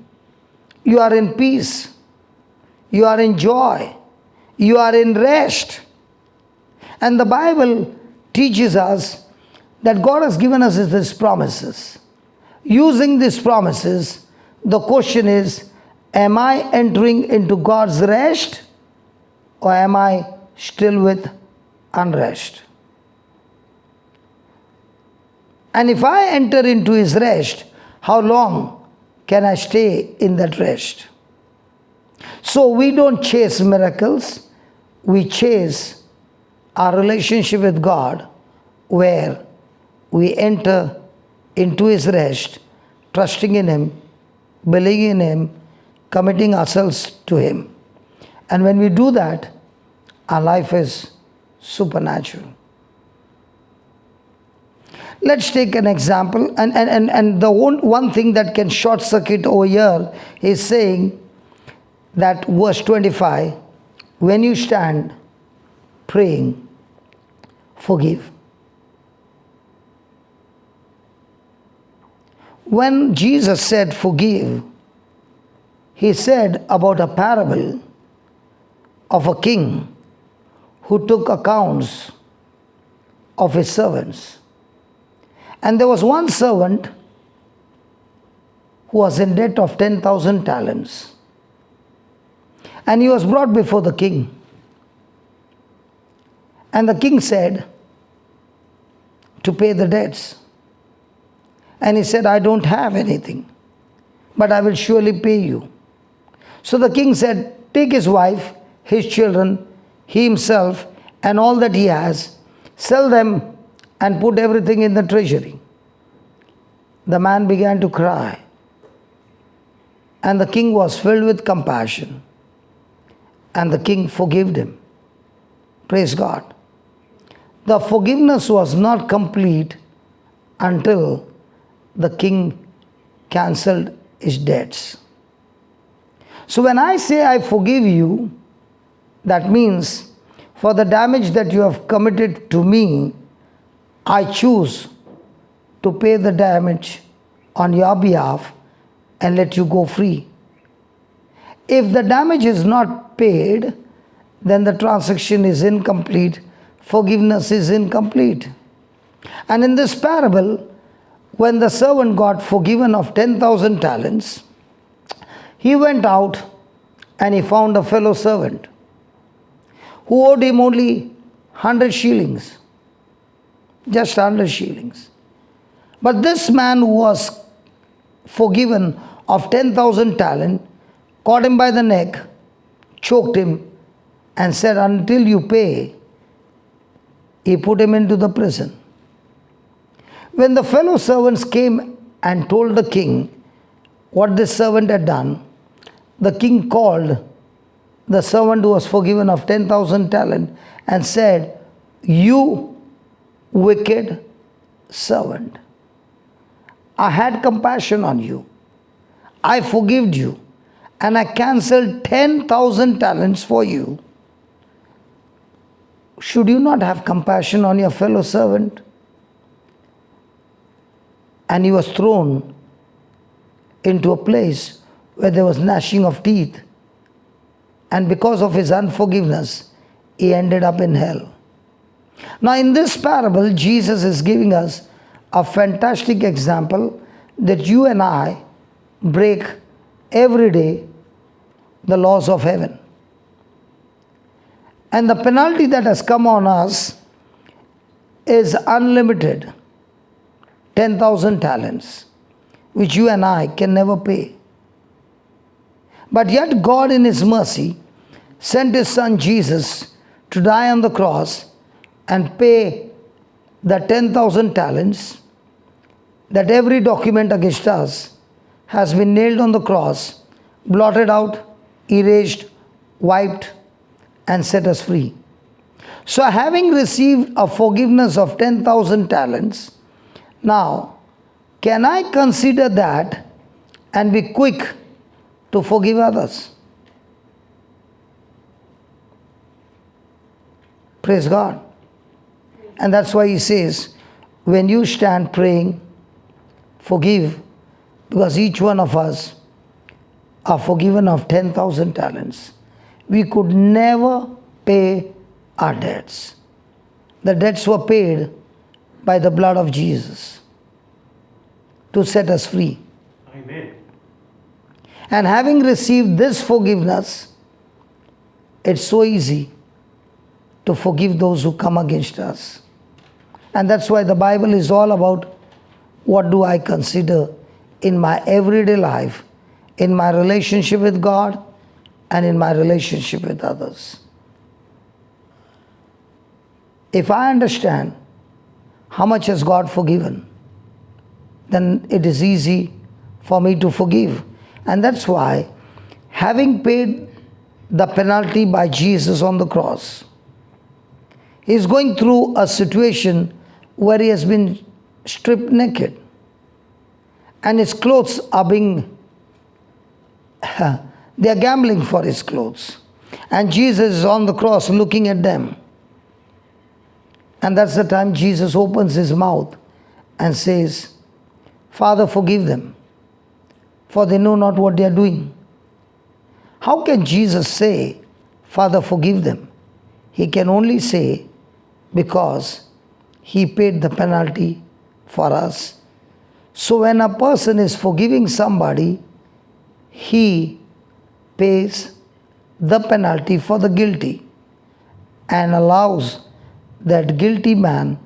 A: You are in peace. You are in joy. You are in rest. And the Bible teaches us that God has given us these promises. Using these promises, the question is, am I entering into God's rest, or am I still with unrest? And if I enter into His rest, how long can I stay in that rest? So we don't chase miracles, we chase our relationship with God, where we enter into His rest, trusting in Him, believing in Him, committing ourselves to Him. And when we do that, our life is supernatural. Let's take an example, and the one thing that can short circuit over here is saying that verse 25, when you stand praying, forgive. When Jesus said forgive, He said about a parable of a king who took accounts of his servants. And there was one servant who was in debt of 10,000 talents. And he was brought before the king. And the king said to pay the debts. And he said, I don't have anything, but I will surely pay you. So the king said, take his wife, his children, he himself, and all that he has, sell them and put everything in the treasury. The man began to cry. And the king was filled with compassion. And the king forgave him. Praise God. The forgiveness was not complete until the king cancelled his debts. So when I say I forgive you, that means for the damage that you have committed to me, I choose to pay the damage on your behalf and let you go free. If the damage is not paid, then the transaction is incomplete, forgiveness is incomplete. And in this parable, when the servant got forgiven of 10,000 talents, he went out and he found a fellow servant who owed him only 100 shillings. Just 100 shillings. But this man who was forgiven of 10,000 talent caught him by the neck, choked him, and said, "Until you pay," he put him into the prison. When the fellow servants came and told the king what this servant had done, the king called the servant who was forgiven of 10,000 talent and said, "You wicked servant, I had compassion on you. I forgave you, and I cancelled 10,000 talents for you. Should you not have compassion on your fellow servant?" And he was thrown into a place where there was gnashing of teeth. And because of his unforgiveness, he ended up in hell. Now, in this parable, Jesus is giving us a fantastic example that you and I break every day the laws of heaven. And the penalty that has come on us is unlimited, 10,000 talents, which you and I can never pay. But yet God in His mercy sent His Son Jesus to die on the cross and pay the 10,000 talents, that every document against us has been nailed on the cross, blotted out, erased, wiped, and set us free. So having received a forgiveness of 10,000 talents, now can I consider that and be quick to forgive others? Praise God. And that's why he says, when you stand praying, forgive, because each one of us are forgiven of 10,000 talents. We could never pay our debts. The debts were paid by the blood of Jesus to set us free.
E: Amen.
A: And having received this forgiveness, it's so easy to forgive those who come against us. And that's why the Bible is all about what do I consider in my everyday life, in my relationship with God, and in my relationship with others. If I understand how much has God forgiven, then it is easy for me to forgive. And that's why, having paid the penalty by Jesus on the cross, he is going through a situation where he has been stripped naked, and his clothes are being they are gambling for his clothes, and Jesus is on the cross looking at them. And that's the time Jesus opens his mouth and says, "Father, forgive them, for they know not what they are doing." How can Jesus say, "Father, forgive them"? He can only say, because he paid the penalty for us. So when a person is forgiving somebody, he pays the penalty for the guilty and allows that guilty man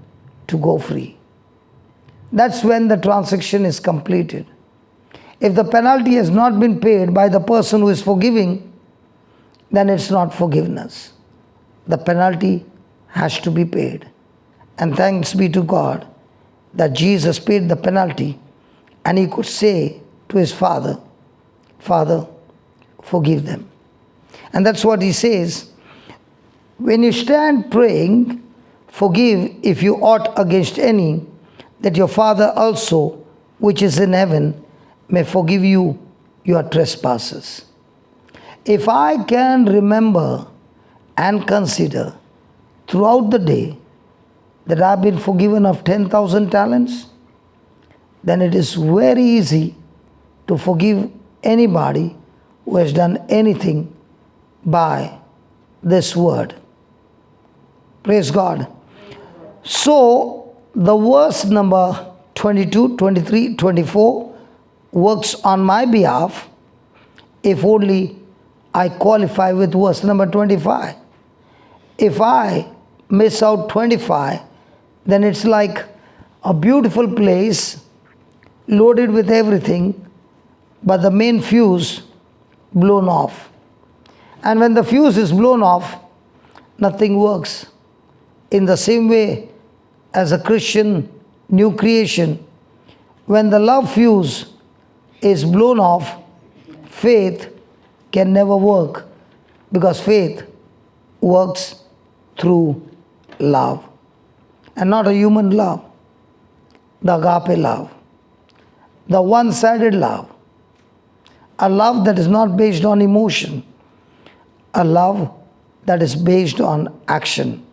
A: to go free. That's when the transaction is completed. If the penalty has not been paid by the person who is forgiving, then it's not forgiveness. The penalty has to be paid. And thanks be to God that Jesus paid the penalty, and he could say to his Father, "Father, forgive them." And that's what he says. When you stand praying, forgive if you ought against any, that your Father also, which is in heaven, may forgive you your trespasses. If I can remember and consider throughout the day that I've been forgiven of 10,000 talents, then it is very easy to forgive anybody who has done anything by this word. Praise God. So, the verse number 22, 23, 24 works on my behalf if only I qualify with verse number 25. If I miss out 25, then it's like a beautiful place loaded with everything, but the main fuse blown off. And when the fuse is blown off, nothing works. In the same way, as a Christian new creation, when the love fuse is blown off, faith can never work, because faith works through love, and not a human love, the agape love, the one-sided love, a love that is not based on emotion, a love that is based on action.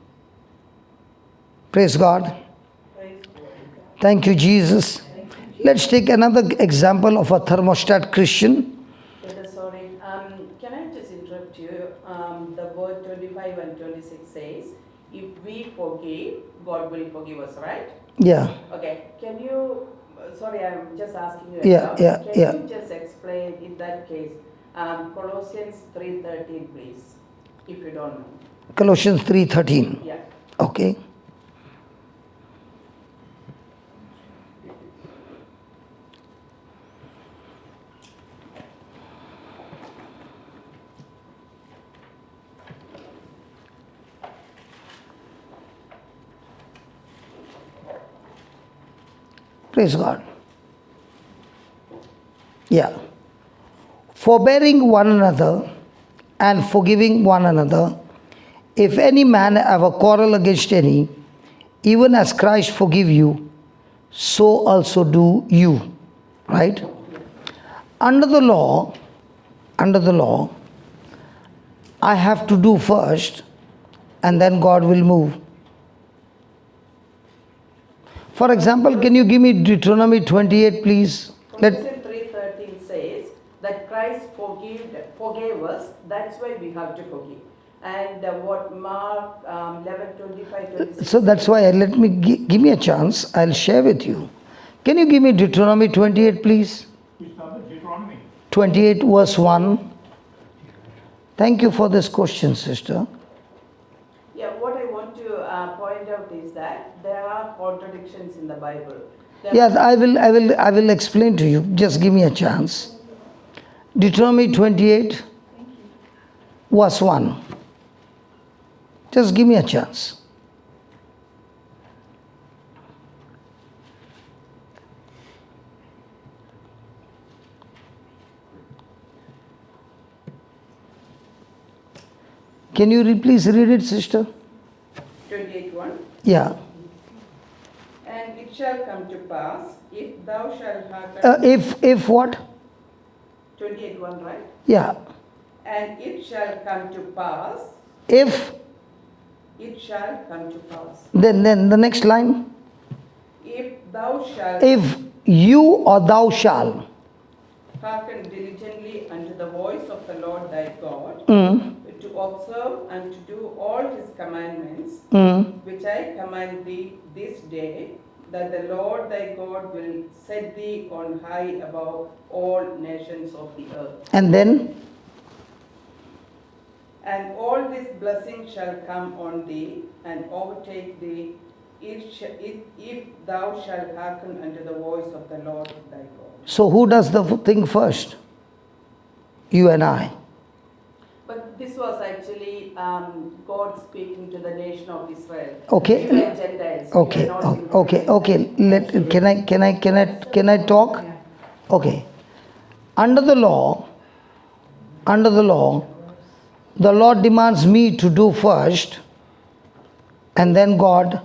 A: Praise God. Thank you, Jesus. Let's take another example of a thermostat Christian.
G: Sorry, can I just interrupt you? The word 25 and 26 says, if we forgive, God will forgive us, right?
A: Yeah.
G: Okay, can you, sorry, I'm just asking you. Can you just explain in that case, Colossians 3:13, please, if you don't know.
A: Colossians 3:13.
G: Yeah.
A: Okay. Praise God. Yeah. Forbearing one another and forgiving one another, if any man have a quarrel against any, even as Christ forgive you, so also do you. Right? Under the law, I have to do first, and then God will move. For example, can you give me Deuteronomy 28, please?
G: Colossians 3:13 says that Christ forgave us, that's why we have to forgive. And what Mark 11:25-26.
A: So that's why let me give me a chance. I'll share with you. Can you give me Deuteronomy 28, please?
C: Which number? Deuteronomy.
A: 28 verse 1. Thank you for this question, sister.
G: Yeah, what I want to point out is that there are contradictions in the Bible.
A: Yeah, I will explain to you. Just give me a chance. Deuteronomy 28 verse 1. Just give me a chance. Can you please read it, sister?
G: 28:1.
A: Yeah.
G: And it shall come to pass, if thou shalt hearken.
A: If what?
G: 28:1, right?
A: Yeah.
G: And it shall come to pass,
A: If,
G: it shall come to pass.
A: then the next line.
G: If thou shalt
A: If you or thou shall.
G: hearken diligently unto the voice of the Lord thy God, to observe and to do all his commandments, which I command thee this day, that the Lord thy God will set thee on high above all nations of the earth.
A: And then,
G: And all this blessing shall come on thee and overtake thee, if thou shalt hearken unto the voice of the Lord thy God.
A: so who does the thing first? You and I.
G: But this was actually God speaking to the nation of Israel.
A: Okay.
G: We were Gentiles. We
A: Okay,
G: were not
A: okay,
G: included.
A: can I talk? Okay. Under the law, the Lord demands me to do first, and then God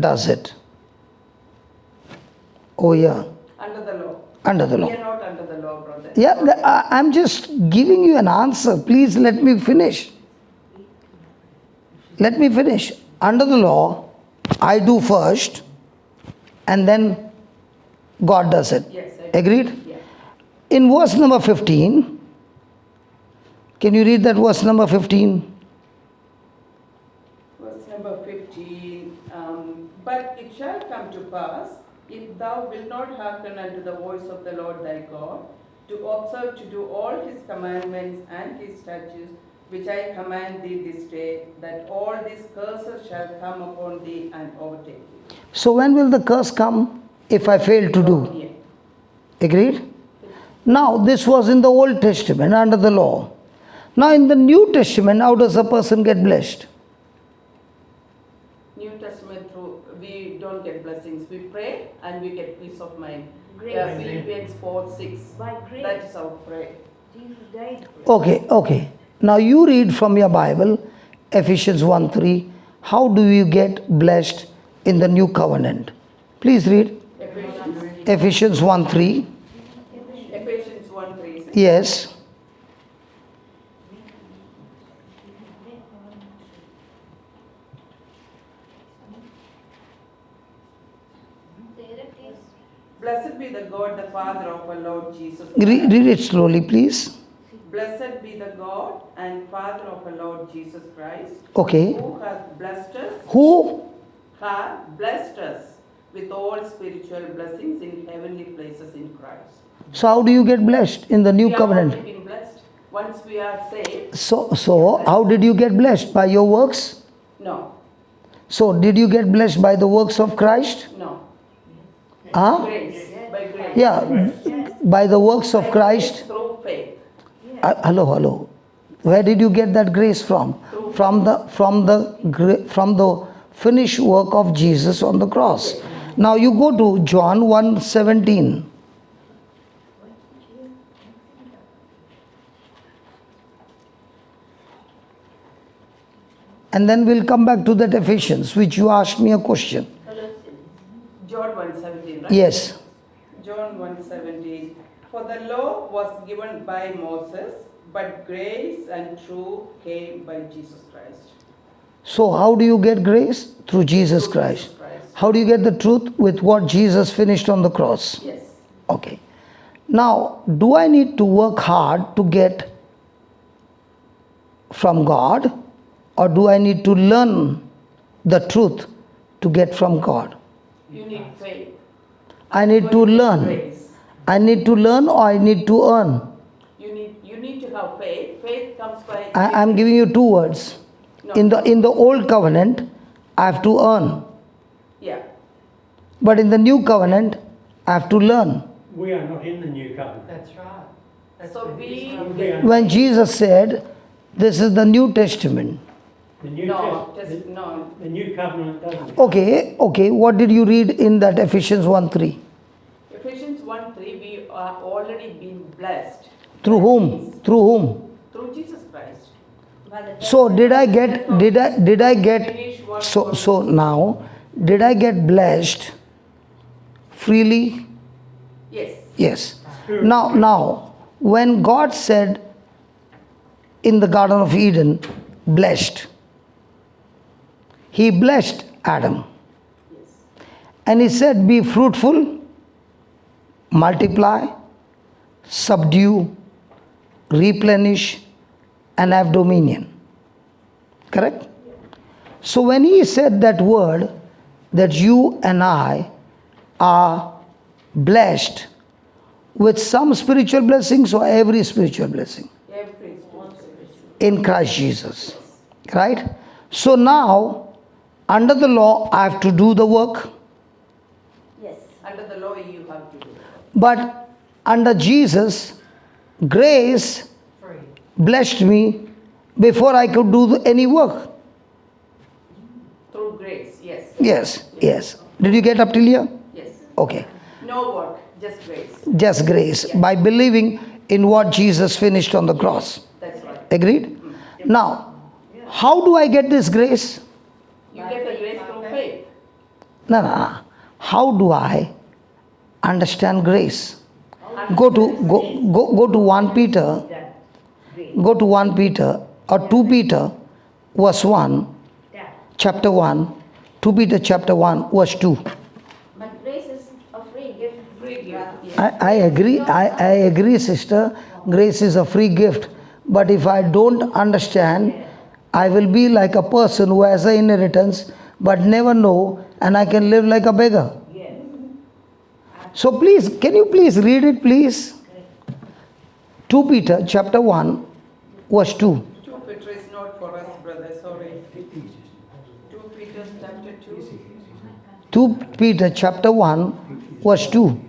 A: does it. Oh yeah,
G: Under the law.
A: under the
G: We
A: law.
G: are not under the law, brother.
A: Yeah,
G: Okay.
A: I'm just giving you an answer. Please let me finish. Let me finish. Under the law, I do first, and then God does it.
G: Yes, I agree.
A: Agreed?
G: Yeah.
A: In verse number 15, can you read that verse number 15?
G: Verse number 15. But it shall come to pass, if thou wilt not hearken unto the voice of the Lord thy God, to observe to do all his commandments and his statutes, which I command thee this day, that all these curses shall come upon thee and overtake thee.
A: So when will the curse come if I fail to do?
G: Yeah.
A: Agreed? Now this was in the Old Testament under the law. Now in the New Testament, how does a person get blessed?
G: New Testament through, we don't get blessings. We pray and we get peace of mind.
B: Grace.
G: Philippians 4:6.
B: By grace.
G: That is our prayer.
B: Jesus died for us.
A: Okay. Now you read from your Bible, Ephesians 1:3. How do you get blessed in the new covenant? Please read. Ephesians 1:3.
G: Ephesians 1:3.
A: Yes.
G: Blessed be the God, the Father of our Lord Jesus
A: Read
G: Christ.
A: it slowly, please.
G: Blessed be the God and Father of our Lord Jesus Christ,
A: Okay.
G: who has blessed us,
A: Who?
G: with all spiritual blessings in heavenly places in Christ.
A: So how do you get blessed in the new
G: We are
A: covenant?
G: already been blessed. Once we are saved,
A: So how did you get blessed? By your works?
G: no,
A: So did you get blessed by the works of Christ?
G: no.
A: Huh?
G: Grace, by grace.
A: Yeah, by the works of
G: By
A: Christ.
G: grace through faith.
A: Hello. Where did you get that grace from? From the finished work of Jesus on the cross. Now you go to John 1:17. And then we'll come back to that Ephesians, which you asked me a question.
G: John 1:17, right?
A: Yes.
G: John 1:17. For the law was given by Moses, but grace and truth came by Jesus Christ.
A: So how do you get grace? Through Jesus
G: Through
A: Christ.
G: Jesus Christ.
A: How do you get the truth? With what Jesus finished on the cross.
G: Yes.
A: Okay. Now, do I need to work hard to get from God, or do I need to learn the truth to get from God?
G: You need faith.
A: I need to learn.
G: Grace.
A: I need to learn, or I need to earn.
G: You need to have faith. Faith comes by.
A: I'm giving you two words.
G: No.
A: In the old covenant, I have to earn.
G: Yeah.
A: But in the new covenant, I have to learn.
E: We are not in the new covenant.
D: That's right. That's
G: So
D: good.
G: we
E: We are
A: When Jesus said, this is the New Testament.
E: the new
G: no,
E: Test-
G: just no.
E: the new covenant doesn't.
A: Okay, what did you read in that Ephesians 1:3?
G: Ephesians 1:3. We are already been blessed.
A: Through whom? Through whom?
G: Through Jesus Christ.
A: So did I get so now did I get blessed freely?
G: Yes.
A: Yes. Now when God said in the Garden of Eden, blessed, he blessed Adam.
G: Yes.
A: And he said, be fruitful, multiply, subdue, replenish, and have dominion. Correct? So when he said that word, that you and I are blessed with some spiritual blessings or every spiritual blessing
G: Every
A: in Christ Jesus. Right? So now, under the law, I have to do the work.
G: Yes. Under the law, you have to do it.
A: But under Jesus, grace
D: Free.
A: blessed me before I could do any work.
G: Through grace. Yes.
A: Yes. Did you get up till here?
G: Yes.
A: Okay.
G: No work, just grace.
A: Just grace. By believing in what Jesus finished on the cross.
G: That's right.
A: Agreed? Now, how do I get this grace?
G: You get the grace through faith.
A: No. How do I understand grace? Go to 1 Peter. Go to 1 Peter or 2 Peter verse 1, chapter 1, 2 Peter chapter 1 verse 2.
B: But grace is a free gift.
G: Free gift. Yes.
A: I agree. I agree, sister. Grace is a free gift. But if I don't understand, I will be like a person who has an inheritance but never know, and I can live like a beggar. So please, can you please read it, please? 2 Peter chapter 1, verse 2.
G: 2 Peter is not for us, brother, sorry. 2 Peter chapter 2.
A: 2 Peter chapter 1, verse 2.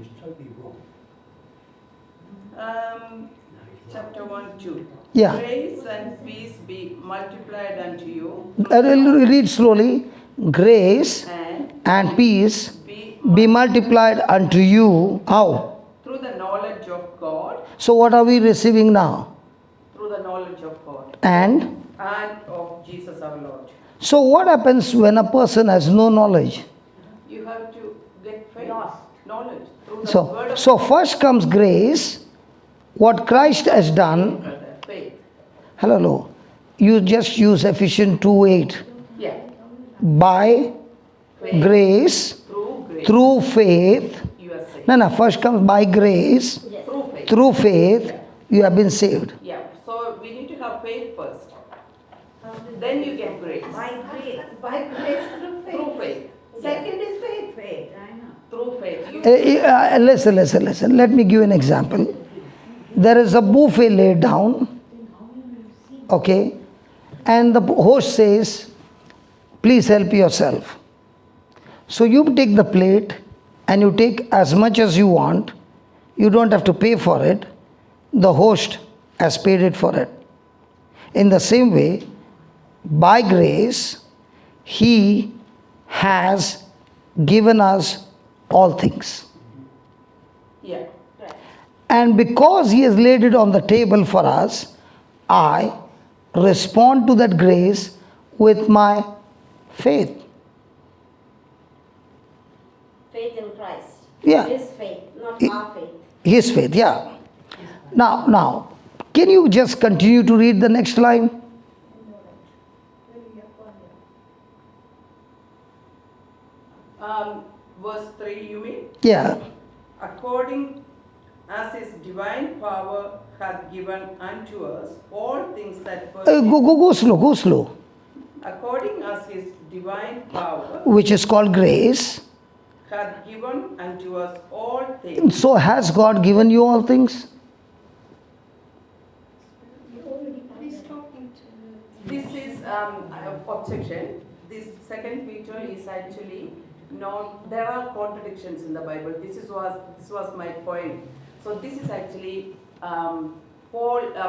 G: Chapter 1, 2.
A: Yeah.
G: Grace and peace be multiplied unto you,
A: Read slowly. Grace and peace be multiplied unto you. How?
G: through the knowledge of God,
A: So what are we receiving now?
G: through the knowledge of God,
A: And
G: and of Jesus our Lord.
A: so what happens when a person has no knowledge?
G: You have to get faith, knowledge, through the word
A: So
G: of
A: first comes grace, what Christ has done.
G: God, faith.
A: Hello. You just use Ephesians 2:8.
G: Yeah.
A: By
G: Faith.
A: grace,
G: Through grace.
A: through faith.
G: You are saved.
A: No, first comes by grace,
G: Through faith.
A: through faith, you have been saved.
G: Yeah. So we need to have faith first. Then you get grace.
B: By grace through faith.
G: Through faith.
B: Second is faith. Faith, I know.
G: Through faith. You
A: Listen. Let me give you an example. There is a buffet laid down, okay, and the host says, please help yourself. So you take the plate and you take as much as you want. You don't have to pay for it. The host has paid it for it. In the same way, by grace, He has given us all things.
G: Yeah.
A: And because He has laid it on the table for us, I respond to that grace with my faith.
B: Faith in Christ.
A: Yeah.
B: His faith, not
A: It-
B: our faith.
A: His faith, yeah. Now, can you just continue to read the next line?
G: Verse 3, you mean?
A: Yeah.
G: According as his divine power hath given unto us all things that pertain.
A: Go slow.
G: According as his divine power
A: Which is called grace.
G: hath given unto us all things.
A: So has God given you all things?
G: This is objection. This second Peter is actually not. There are contradictions in the Bible. This was my point. So this is actually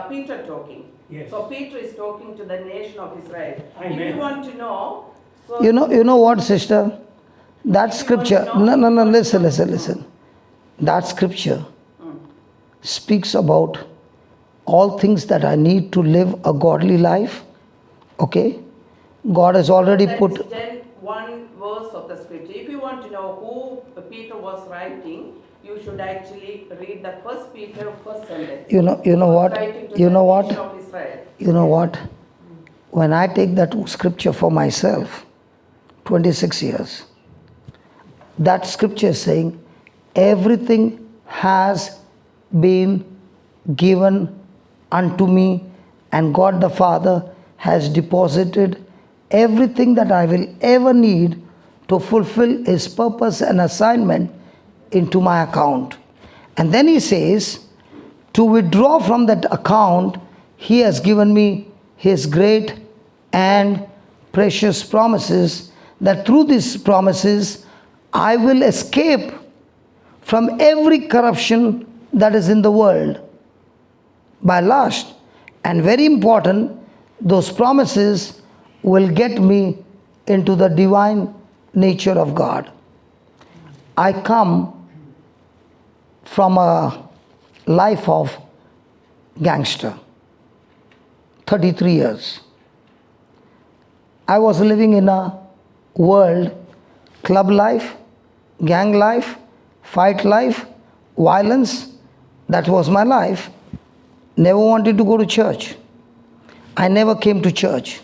G: Peter talking.
E: Yes.
G: So Peter is talking to the nation of Israel.
E: Amen.
G: If you want to know, so
A: You know what, sister? That scripture, no, listen. That scripture speaks about all things that I need to live a godly life. Okay? God has already
G: that's
A: put.
G: then one verse of the scripture. If you want to know who Peter was writing, you should actually read the first Peter first sentence.
A: You know
G: He was
A: what?
G: writing to
A: You
G: the
A: know what?
G: nation of Israel.
A: You know what? When I take that scripture for myself, 26 years, that scripture is saying everything has been given unto me, and God the Father has deposited everything that I will ever need to fulfill His purpose and assignment into my account. And then He says, to withdraw from that account, He has given me His great and precious promises, that through these promises I will escape from every corruption that is in the world by lust. And very important, those promises will get me into the divine nature of God. I come from a life of gangster, 33 years. I was living in a world, club life, gang life, fight life, violence. That was my life. Never wanted to go to church. I never came to church.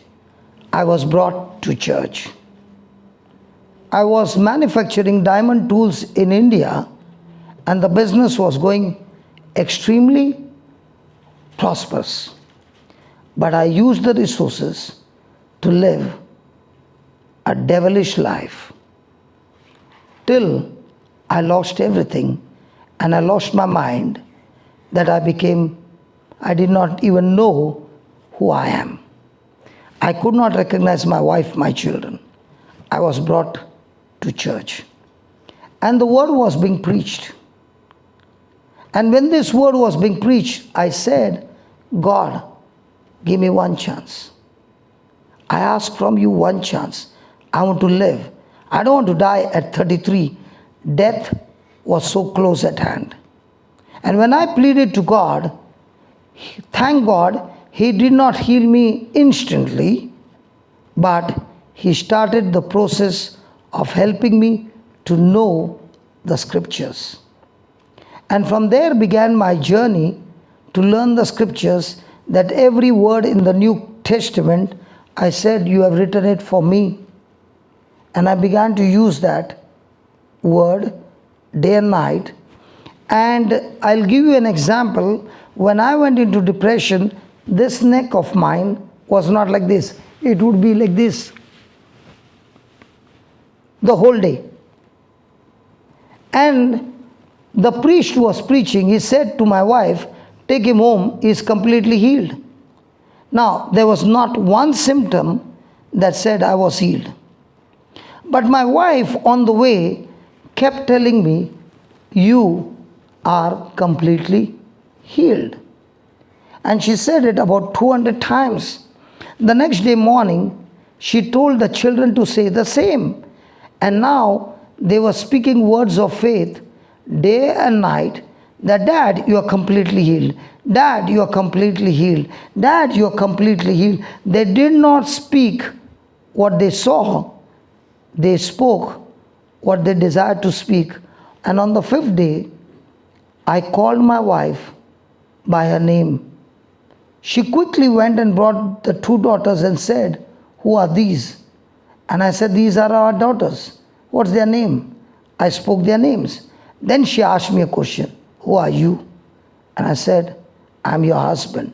A: I was brought to church. I was manufacturing diamond tools in India, and the business was going extremely prosperous. But I used the resources to live a devilish life till I lost everything and I lost my mind, that I did not even know who I am. I could not recognize my wife, my children. I was brought to church. And the word was being preached. And when this word was being preached, I said, God, give me one chance. I ask from you one chance. I want to live. I don't want to die at 33. Death was so close at hand. And when I pleaded to God, thank God, He did not heal me instantly, but He started the process of helping me to know the scriptures. And from there began my journey to learn the scriptures, that every word in the New Testament, I said, you have written it for me. And I began to use that word day and night. And I'll give you an example. When I went into depression, this neck of mine was not like this. It would be like this the whole day. And the priest was preaching. He said to my wife, take him home, he is completely healed. Now, there was not one symptom that said I was healed. But my wife on the way kept telling me, you are completely healed. And she said it about 200 times. The next day morning, she told the children to say the same. And now they were speaking words of faith day and night, that Dad, you are completely healed. Dad, you are completely healed. Dad, you are completely healed. They did not speak what they saw. They spoke what they desired to speak. And on the 5th day, I called my wife by her name. She quickly went and brought the 2 daughters and said, who are these? And I said, these are our daughters. What's their name? I spoke their names. Then she asked me a question, who are you? And I said, I'm your husband.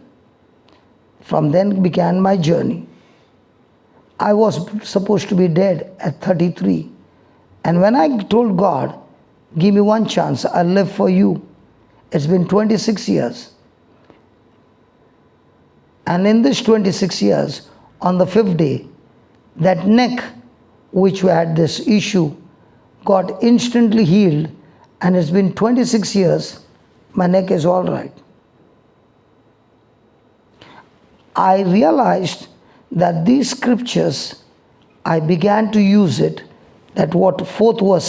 A: From then began my journey. I was supposed to be dead at 33. And when I told God, give me one chance, I'll live for you. It's been 26 years. And in this 26 years, on the 5th day, that neck which had this issue got instantly healed, and it's been 26 years, my neck is all right. I realized that these scriptures, I began to use it, that what the 4th verse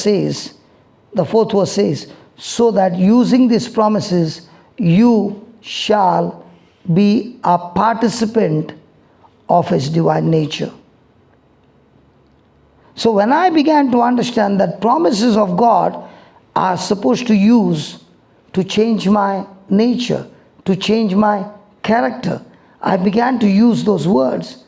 A: says, so that using these promises, you shall be a participant of His divine nature. So when I began to understand that promises of God are supposed to use to change my nature, to change my character, I began to use those words.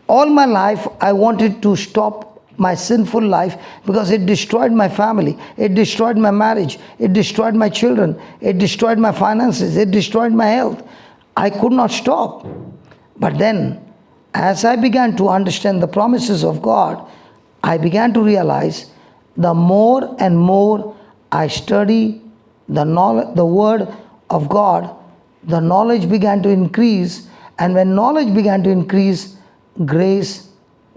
A: All my life I wanted to stop my sinful life because it destroyed my family, it destroyed my marriage, it destroyed my children, it destroyed my finances, it destroyed my health. I could not stop. But then, as I began to understand the promises of God, I began to realize the more and more I study the word of God, the knowledge began to increase. And when knowledge began to increase, grace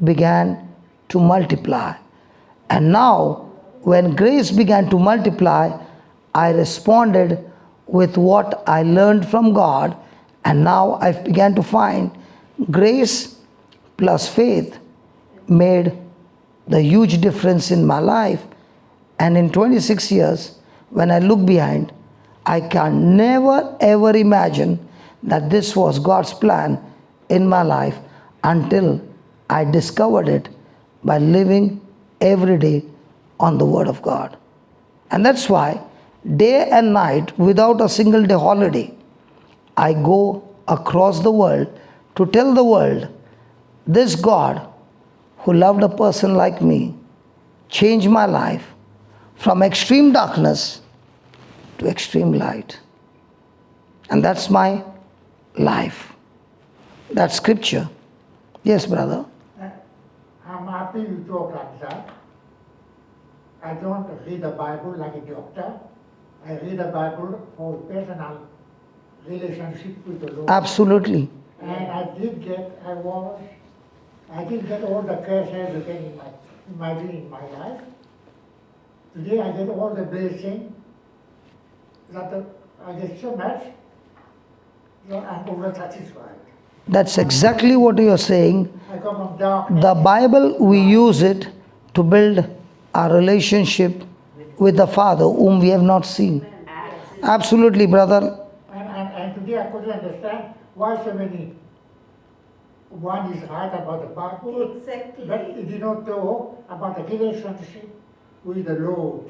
A: began to multiply. And now, when grace began to multiply, I responded with what I learned from God. And now I began to find grace plus faith made the huge difference in my life. And in 26 years, when I look behind, I can never ever imagine that this was God's plan in my life until I discovered it by living every day on the Word of God. And that's why day and night, without a single day holiday, I go across the world to tell the world, this God who loved a person like me changed my life from extreme darkness to extreme light. And that's my life. That's scripture. Yes, brother.
F: I'm happy you talk like that. I don't read the Bible like a doctor. I read the Bible for personal relationship with the Lord.
A: Absolutely.
F: And I did get all the curses you can imagine in my life. Today I get all the blessing that I get so much that I'm over-satisfied.
A: That's exactly what you are saying.
F: I come from darkness.
A: The Bible, we use it to build our relationship with the Father whom we have not seen. Absolutely, brother.
F: And today I couldn't understand why so many. One is right about the Bible,
B: Exactly.
F: but he did not talk about the relationship with the Lord.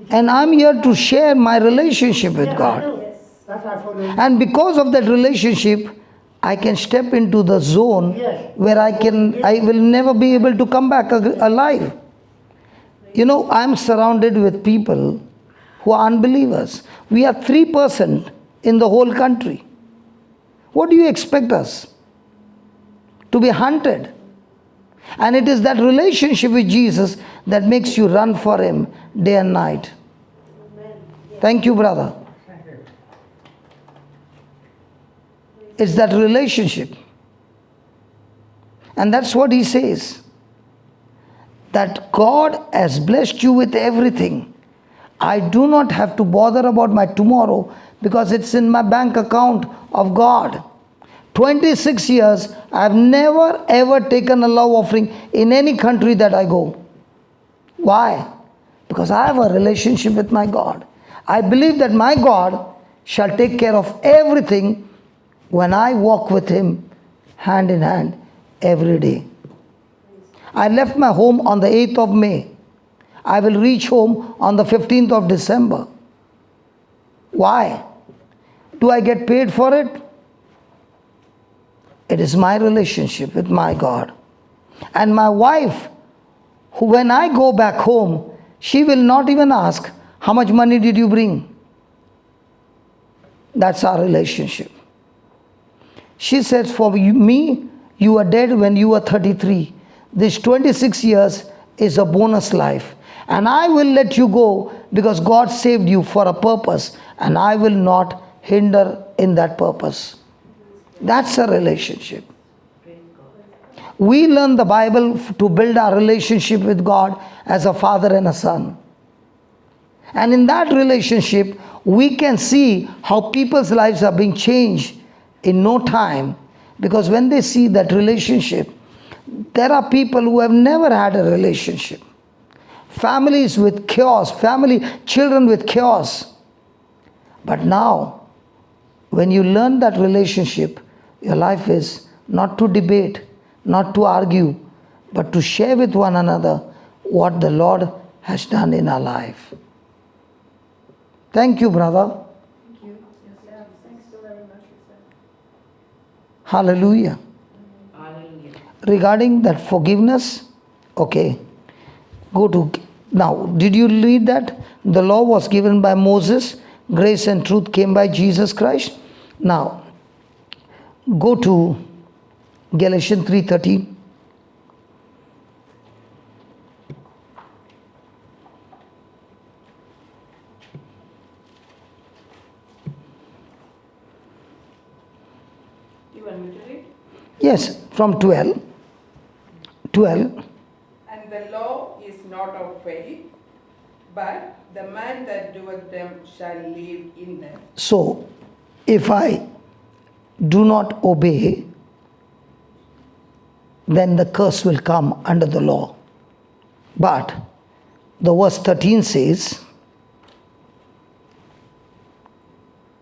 A: And I'm here to share my relationship with
F: Yeah, I
A: God.
F: know.
B: Yes.
F: That's why I follow you.
A: And because of that relationship, I can step into the zone
F: Yes.
A: where I will never be able to come back alive. You know, I'm surrounded with people who are unbelievers. We are 3% in the whole country. What do you expect us? To be hunted. And it is that relationship with Jesus that makes you run for Him day and night.
B: Amen. Yes.
A: Thank you, brother.
F: Thank you.
A: It's that relationship. And that's what he says. That God has blessed you with everything. I do not have to bother about my tomorrow because it's in my bank account of God. 26 years, I have never ever taken a love offering in any country that I go. Why? Because I have a relationship with my God. I believe that my God shall take care of everything when I walk with Him hand in hand every day. I left my home on the 8th of May. I will reach home on the 15th of December. Why? Do I get paid for it? It is my relationship with my God. And my wife, who when I go back home, she will not even ask, how much money did you bring? That's our relationship. She says, for me, you were dead when you were 33. This 26 years is a bonus life. And I will let you go because God saved you for a purpose. And I will not hinder in that purpose. That's a relationship. We learn the Bible to build our relationship with God as a father and a son. And in that relationship, we can see how people's lives are being changed in no time. Because when they see that relationship, there are people who have never had a relationship. Families with chaos, children with chaos. But now, when you learn that relationship, your life is not to debate, not to argue, but to share with one another what the Lord has done in our life. Thank you, brother.
B: Thank you. Yes, thanks so very much.
A: Hallelujah. Regarding that forgiveness, okay, go to, now, did you read that? The law was given by Moses, grace and truth came by Jesus Christ. Now, go to Galatians 3:13.
G: You want me to read?
A: Yes, from 12. 12.
G: And the law is not of faith, but the man that doeth them shall live in them.
A: So, if I do not obey, then the curse will come under the law. But the verse 13 says,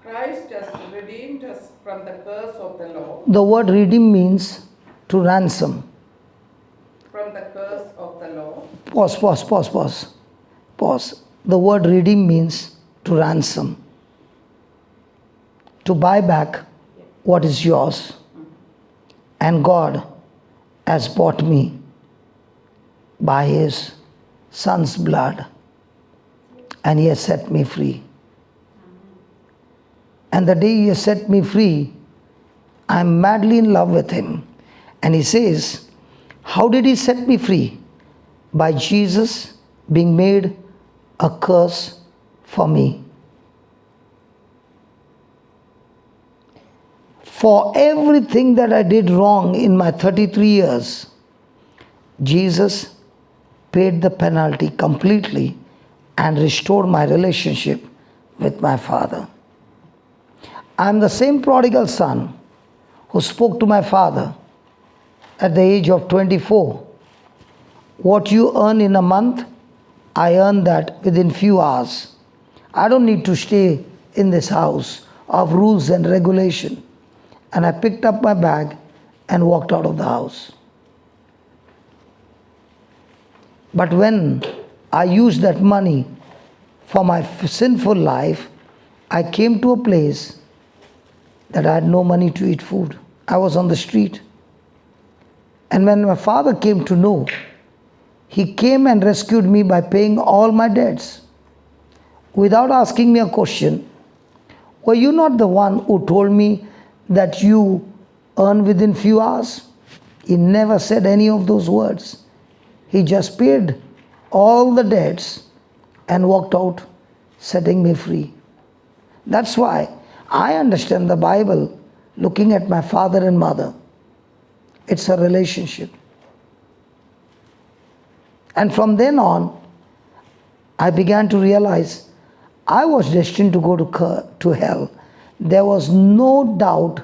G: Christ has redeemed us from the curse of the law,
A: the word redeem means to ransom.
G: from the curse of the law,
A: Pause. The word redeem means to ransom. To buy back what is yours. And God has bought me by His Son's blood. And He has set me free. And the day He has set me free, I am madly in love with Him. And He says, how did He set me free? By Jesus being made a curse for me. For everything that I did wrong in my 33 years, Jesus paid the penalty completely and restored my relationship with my Father. I am the same prodigal son who spoke to my father at the age of 24. What you earn in a month, I earn that within few hours. I don't need to stay in this house of rules and regulation. And I picked up my bag and walked out of the house. But when I used that money for my sinful life, I came to a place that I had no money to eat food. I was on the street. And when my father came to know, he came and rescued me by paying all my debts. Without asking me a question, were you not the one who told me that you earn within few hours? He never said any of those words. He just paid all the debts and walked out, setting me free. That's why I understand the Bible looking at my father and mother. It's a relationship. And from then on, I began to realize I was destined to go to hell. There was no doubt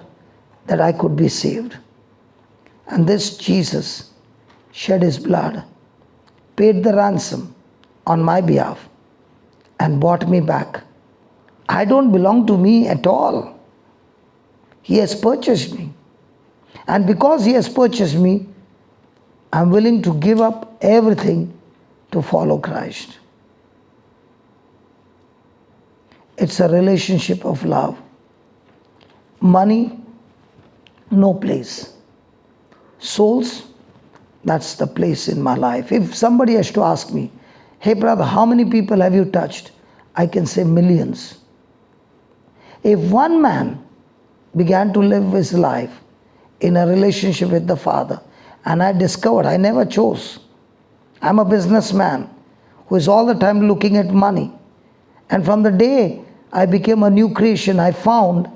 A: that I could be saved. And this Jesus shed his blood, paid the ransom on my behalf, and bought me back. I don't belong to me at all. He has purchased me. And because he has purchased me, I'm willing to give up everything to follow Christ. It's a relationship of love. Money, no place. Souls, that's the place in my life. If somebody has to ask me, hey brother, how many people have you touched? I can say millions. If one man began to live his life in a relationship with the Father, and I discovered I never chose. I'm a businessman who is all the time looking at money. And from the day I became a new creation, I found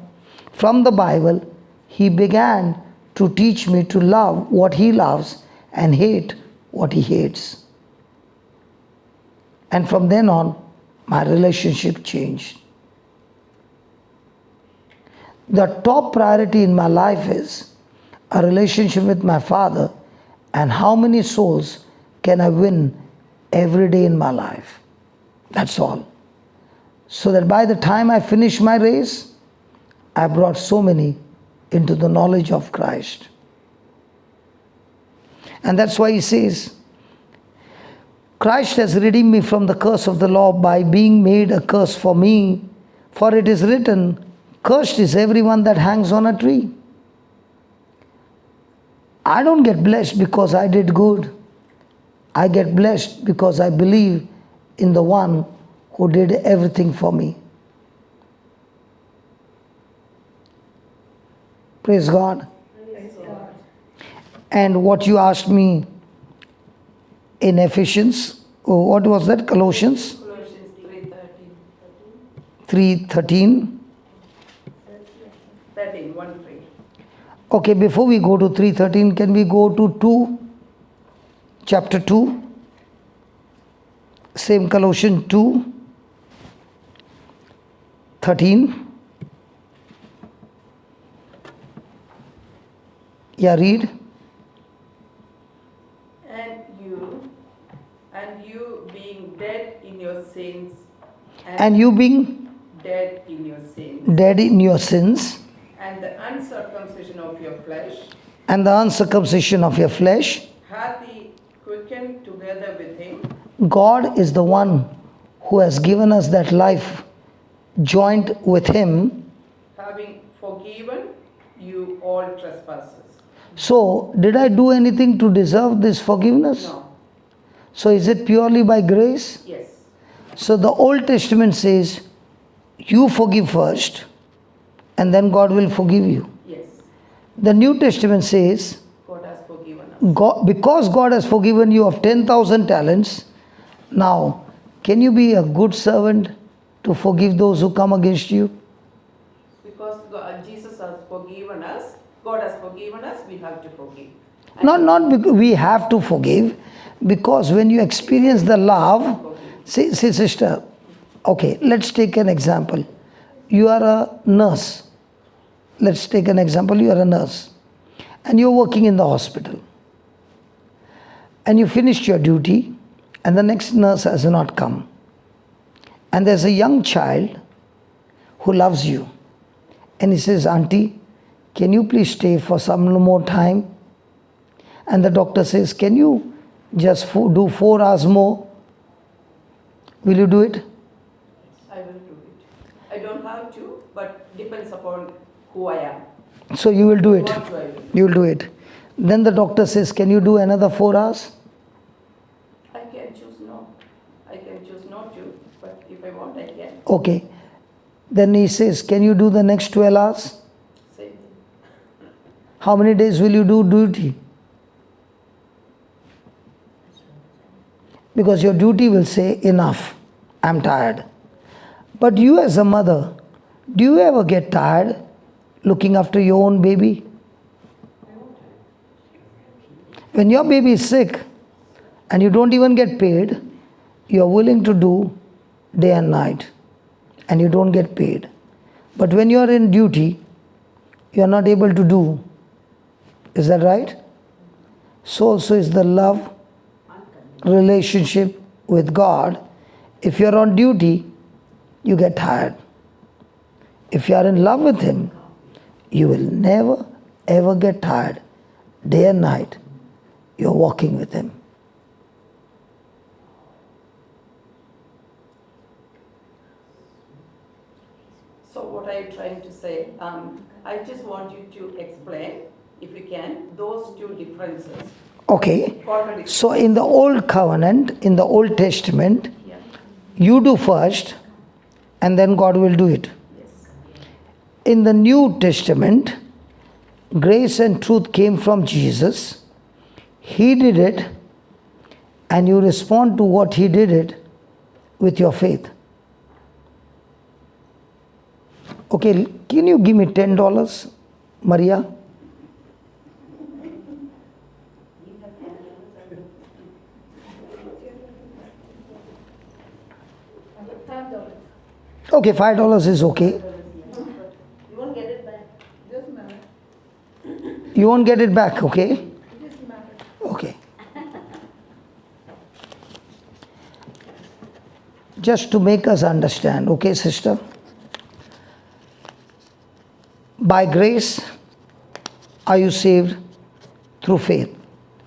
A: from the Bible, he began to teach me to love what he loves and hate what he hates. And from then on, my relationship changed. The top priority in my life is a relationship with my Father, and how many souls can I win every day in my life. That's all. So that by the time I finish my race, I brought so many into the knowledge of Christ. And that's why he says, Christ has redeemed me from the curse of the law by being made a curse for me. For it is written, cursed is everyone that hangs on a tree. I don't get blessed because I did good. I get blessed because I believe in the one who did everything for me. Praise God.
B: Praise God.
A: And what you asked me in Ephesians, what was that? Colossians
G: Colossians 3:13.
A: 3:13.
G: 13, 1, 3.
A: Okay, before we go to 3:13, can we go to 2, chapter 2? Same Colossians 2:13. Yeah, read.
G: And you being dead in your sins,
A: And you being
G: dead in your sins,
A: dead in your sins,
G: and the uncircumcision of your flesh,
A: and the uncircumcision of your flesh,
G: hath he quickened together with him,
A: God is the one who has given us that life joined with him.
G: having forgiven you all trespasses.
A: So, did I do anything to deserve this forgiveness?
G: No.
A: So, is it purely by grace?
G: Yes.
A: So, the Old Testament says, you forgive first, and then God will forgive you.
G: Yes.
A: The New Testament says,
G: God has forgiven us.
A: because God has forgiven you of 10,000 talents, Now, can you be a good servant to forgive those who come against you?
G: Because Jesus has forgiven us, God has forgiven us, we have to forgive.
A: Not because we have to forgive, because when you experience the love, see sister, okay, let's take an example. You are a nurse. Let's take an example. You are a nurse and you're working in the hospital. And you finished your duty and the next nurse has not come. And there's a young child who loves you. And he says, Auntie, can you please stay for some more time? And the doctor says, can you just do 4 hours more? Will you do it?
G: I will do it. I don't have to, but depends upon who I am.
A: So you will do it.
G: What do I do?
A: You will do it. Then the doctor says, can you do another 4 hours?
G: I can choose no. I can choose not to, but if I want, I can.
A: Okay. Then he says, can you do the next 12 hours?
G: Same thing.
A: How many days will you do duty? Because your duty will say, enough, I'm tired. But you as a mother, do you ever get tired looking after your own baby? When your baby is sick and you don't even get paid, you are willing to do day and night and you don't get paid. But when you are in duty, you are not able to do. Is that right? So also is the love relationship with God. If you are on duty, you get tired. If you are in love with Him, you will never ever get tired. Day and night, you are walking with Him.
G: So what are you trying to say? I just want you to explain, if you can, those two differences.
A: Okay.
G: Contradictions.
A: So in the Old Covenant, in the Old Testament,
G: Yeah.
A: you do first and then God will do it.
G: Yes.
A: In the New Testament, grace and truth came from Jesus. He did it and you respond to what He did it with your faith. Okay, can you give me $10, Maria?
B: $5.
A: Okay, $5 is okay.
B: You won't get it back. Doesn't matter.
A: You won't get it back, okay?
B: It doesn't matter.
A: Okay. Just to make us understand, okay, sister? By grace are you saved through faith.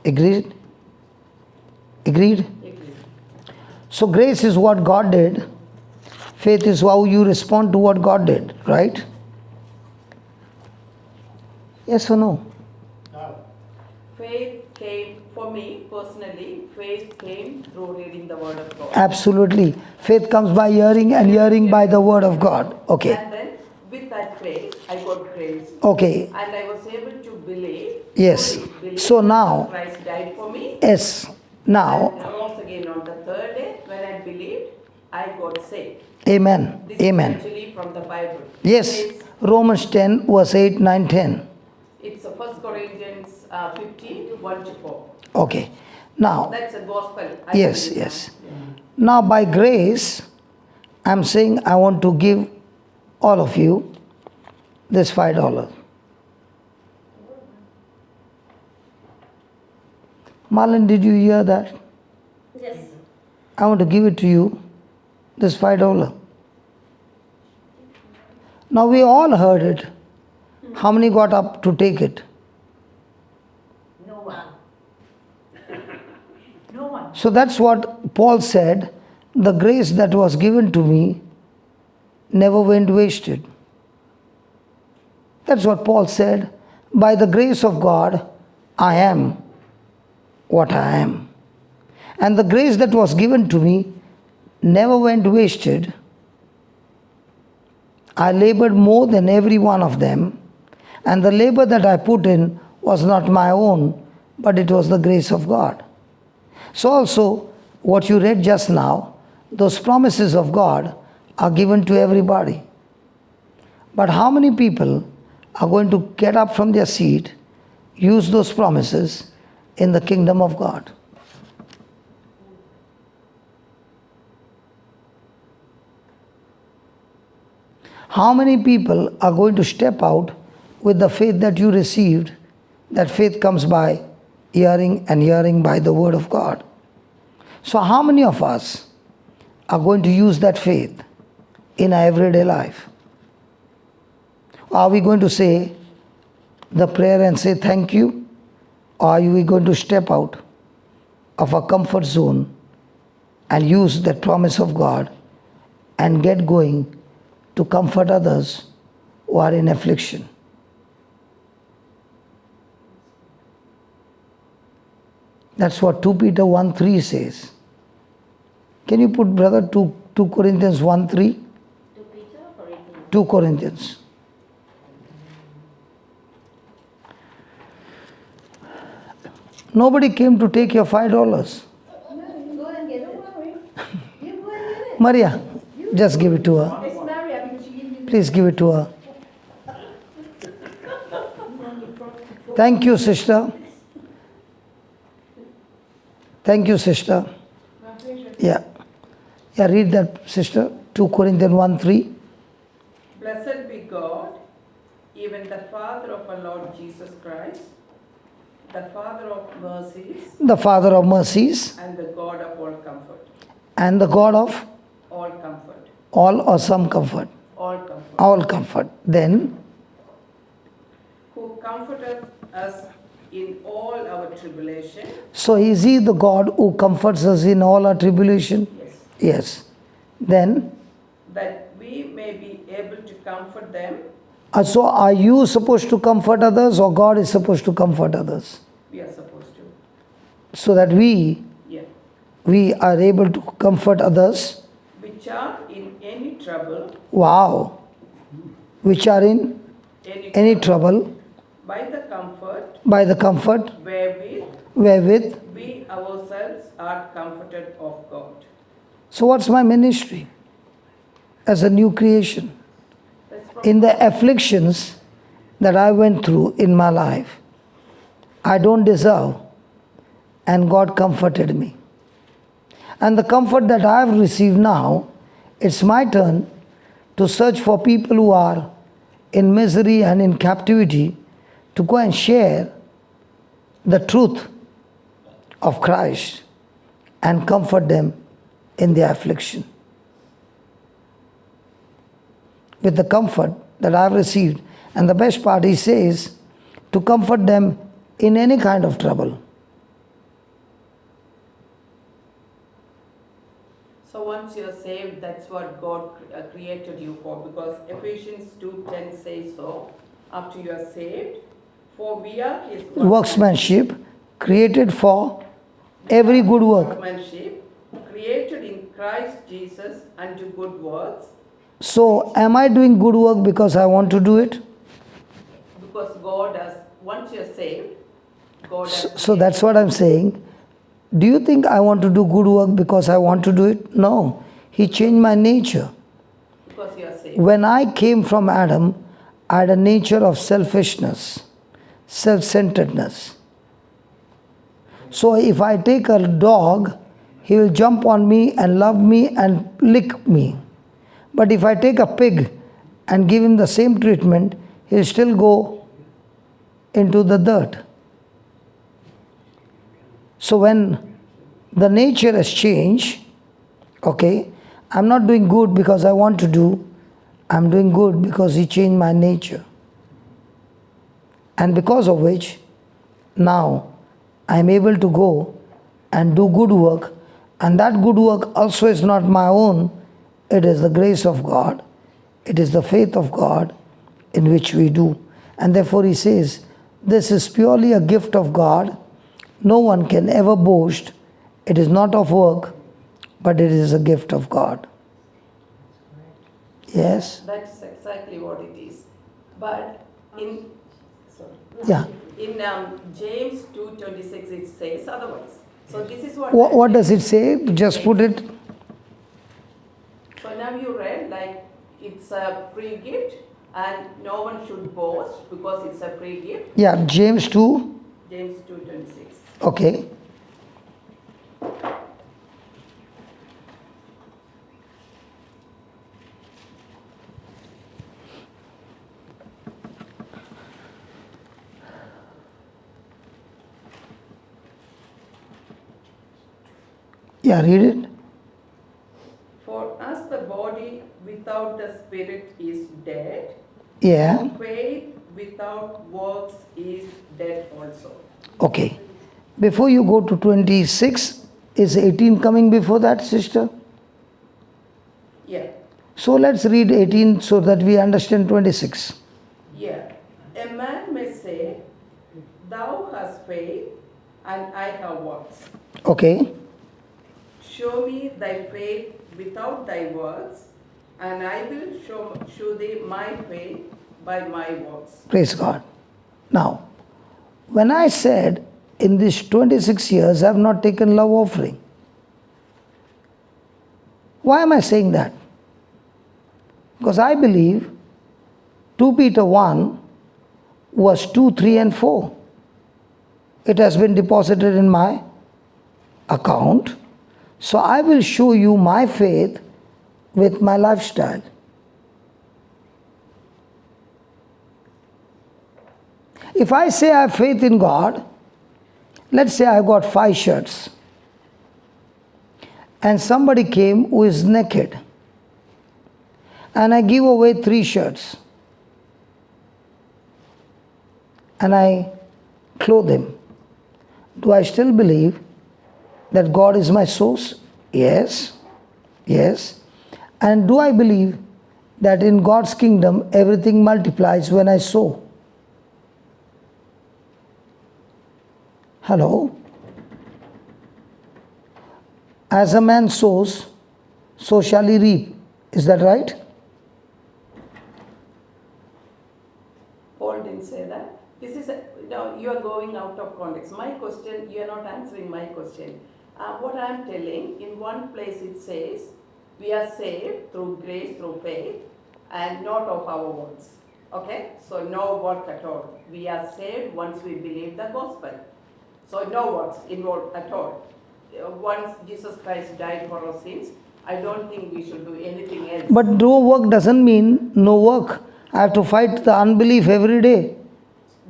A: Agreed? Agreed? So grace is what God did. Faith is how you respond to what God did, right? Yes or no?
G: Faith came, for me personally, faith came through reading the Word of God.
A: Absolutely. Faith comes by hearing and hearing by the word of God. Okay.
G: And then with that faith, I got grace.
A: Okay.
G: And I was able to believe.
A: Yes.
G: fully believe
A: So
G: that
A: now-
G: Christ died for me.
A: Yes.
G: And
A: Now,
G: rose again on the third day. When I believed, I got saved.
A: amen.
G: This
A: Amen.
G: is actually from the Bible.
A: Yes.
G: It's,
A: Romans 10, verse 8, 9, 10.
G: it's 1 Corinthians 15, 1 to 4.
A: Okay. Now,
G: That's a gospel. I
A: yes,
G: believe
A: yes. Now, by grace, I'm saying I want to give all of you this $5. Marlon, did you hear that?
B: Yes.
A: I want to give it to you, this $5. Now we all heard it. How many got up to take it?
B: No one. No one.
A: So that's what Paul said. The grace that was given to me never went wasted. That's what Paul said. By the grace of God, I am what I am. And the grace that was given to me never went wasted. I labored more than every one of them, and the labor that I put in was not my own, but it was the grace of God. So also, what you read just now, those promises of God are given to everybody. But how many people are going to get up from their seat, use those promises in the kingdom of God? How many people are going to step out with the faith that you received? That faith comes by hearing, and hearing by the word of God. So how many of us are going to use that faith in our everyday life? Are we going to say the prayer and say thank you? Or are we going to step out of our comfort zone and use that promise of God and get going to comfort others who are in affliction? That's what 2 Peter 1:3 says. Can you put, brother, 2 Corinthians 1:3? 2 Corinthians. Nobody came to take your $5.
B: Go and get it. You go and get it.
A: Maria, just give it to her.
B: It's Maria because she didn't give
A: Please give it to her. Thank you, sister. Thank you, sister. Yeah. Yeah, read that, sister. 2 Corinthians 1:3.
G: Blessed be God, even the Father of our Lord Jesus Christ, the Father of mercies,
A: The Father of mercies
G: and the God of all comfort.
A: and the God of
G: All comfort.
A: all or some comfort.
G: All comfort.
A: All comfort. Then,
G: Who comforteth us in all our tribulation.
A: so is He the God who comforts us in all our tribulation?
G: Yes.
A: Yes. Then,
G: That we may be able to comfort them.
A: so are you supposed to comfort others, or God is supposed to comfort others?
G: We are supposed to.
A: So that
G: Yeah.
A: we are able to comfort others.
G: Which are in any trouble.
A: Wow. Which are in any trouble
G: By the comfort
A: by the comfort wherewith.
G: we ourselves are comforted of God.
A: So what's my ministry as a new creation?
G: That's from
A: In the afflictions that I went through in my life, I don't deserve, and God comforted me. And the comfort that I have received now, it's my turn to search for people who are in misery and in captivity, to go and share the truth of Christ and comfort them in their affliction. With the comfort that I have received. And the best part, he says, to comfort them in any kind of trouble.
G: So once you're saved, that's what God created you for, because Ephesians 2:10 says so. After you are saved, for we are His
A: Workmanship created for every good work.
G: workmanship, created in Christ Jesus unto good works,
A: So, am I doing good work because I want to do it?
G: because God has, once you're saved, God has
A: So that's what I'm saying. Do you think I want to do good work because I want to do it? No. He changed my nature.
G: because you are saved.
A: When I came from Adam, I had a nature of selfishness, self-centeredness. So if I take a dog, he will jump on me and love me and lick me. But if I take a pig and give him the same treatment, he'll still go into the dirt. So when the nature has changed, okay, I'm not doing good because I want to do, I'm doing good because He changed my nature. And because of which, now I'm able to go and do good work, and that good work also is not my own, it is the grace of God, it is the faith of God in which we do. And therefore He says, this is purely a gift of God. No one can ever boast. It is not of work, but it is a gift of God. Yes?
G: That's exactly what it is. But in, sorry.
A: Yeah.
G: In James 2:26 it says otherwise. So this is
A: What does it say? Just put it.
G: So now you read like it's a free gift and no one should boast because it's a free gift.
A: Yeah, James 2.
G: James 2:26.
A: Okay. Yeah, read it.
G: For as the body without the spirit is dead,
A: Yeah.
G: faith without works is dead also.
A: Okay. Before you go to 26, is 18 coming before that, sister?
G: Yeah,
A: So let's read 18 so that we understand 26.
G: yeah. A man may say, thou hast faith and I have works.
A: Okay.
G: Show me thy faith without thy works, and I will show thee my faith by my works.
A: Praise God. Now, when I said in these 26 years I have not taken love offering, why am I saying that? Because I believe 2 Peter 1 verse 2, 3 and 4. It has been deposited in my account. So I will show you my faith with my lifestyle. If I say I have faith in God, let's say I got 5 shirts and somebody came who is naked and I give away 3 shirts and I clothe him. Do I still believe that God is my source? Yes. Yes. And do I believe that in God's kingdom everything multiplies when I sow? Hello? As a man sows, so shall he reap. Is that right?
G: Paul didn't say that. This is now you are going out of context. My question, you are not answering my question. What I am telling, in one place it says, we are saved through grace, through faith, and not of our works. Okay? So no work at all. We are saved once we believe the gospel. So no works involved at all. Once Jesus Christ died for our sins, I don't think we should do anything else.
A: But no work doesn't mean no work. I have to fight the unbelief every day.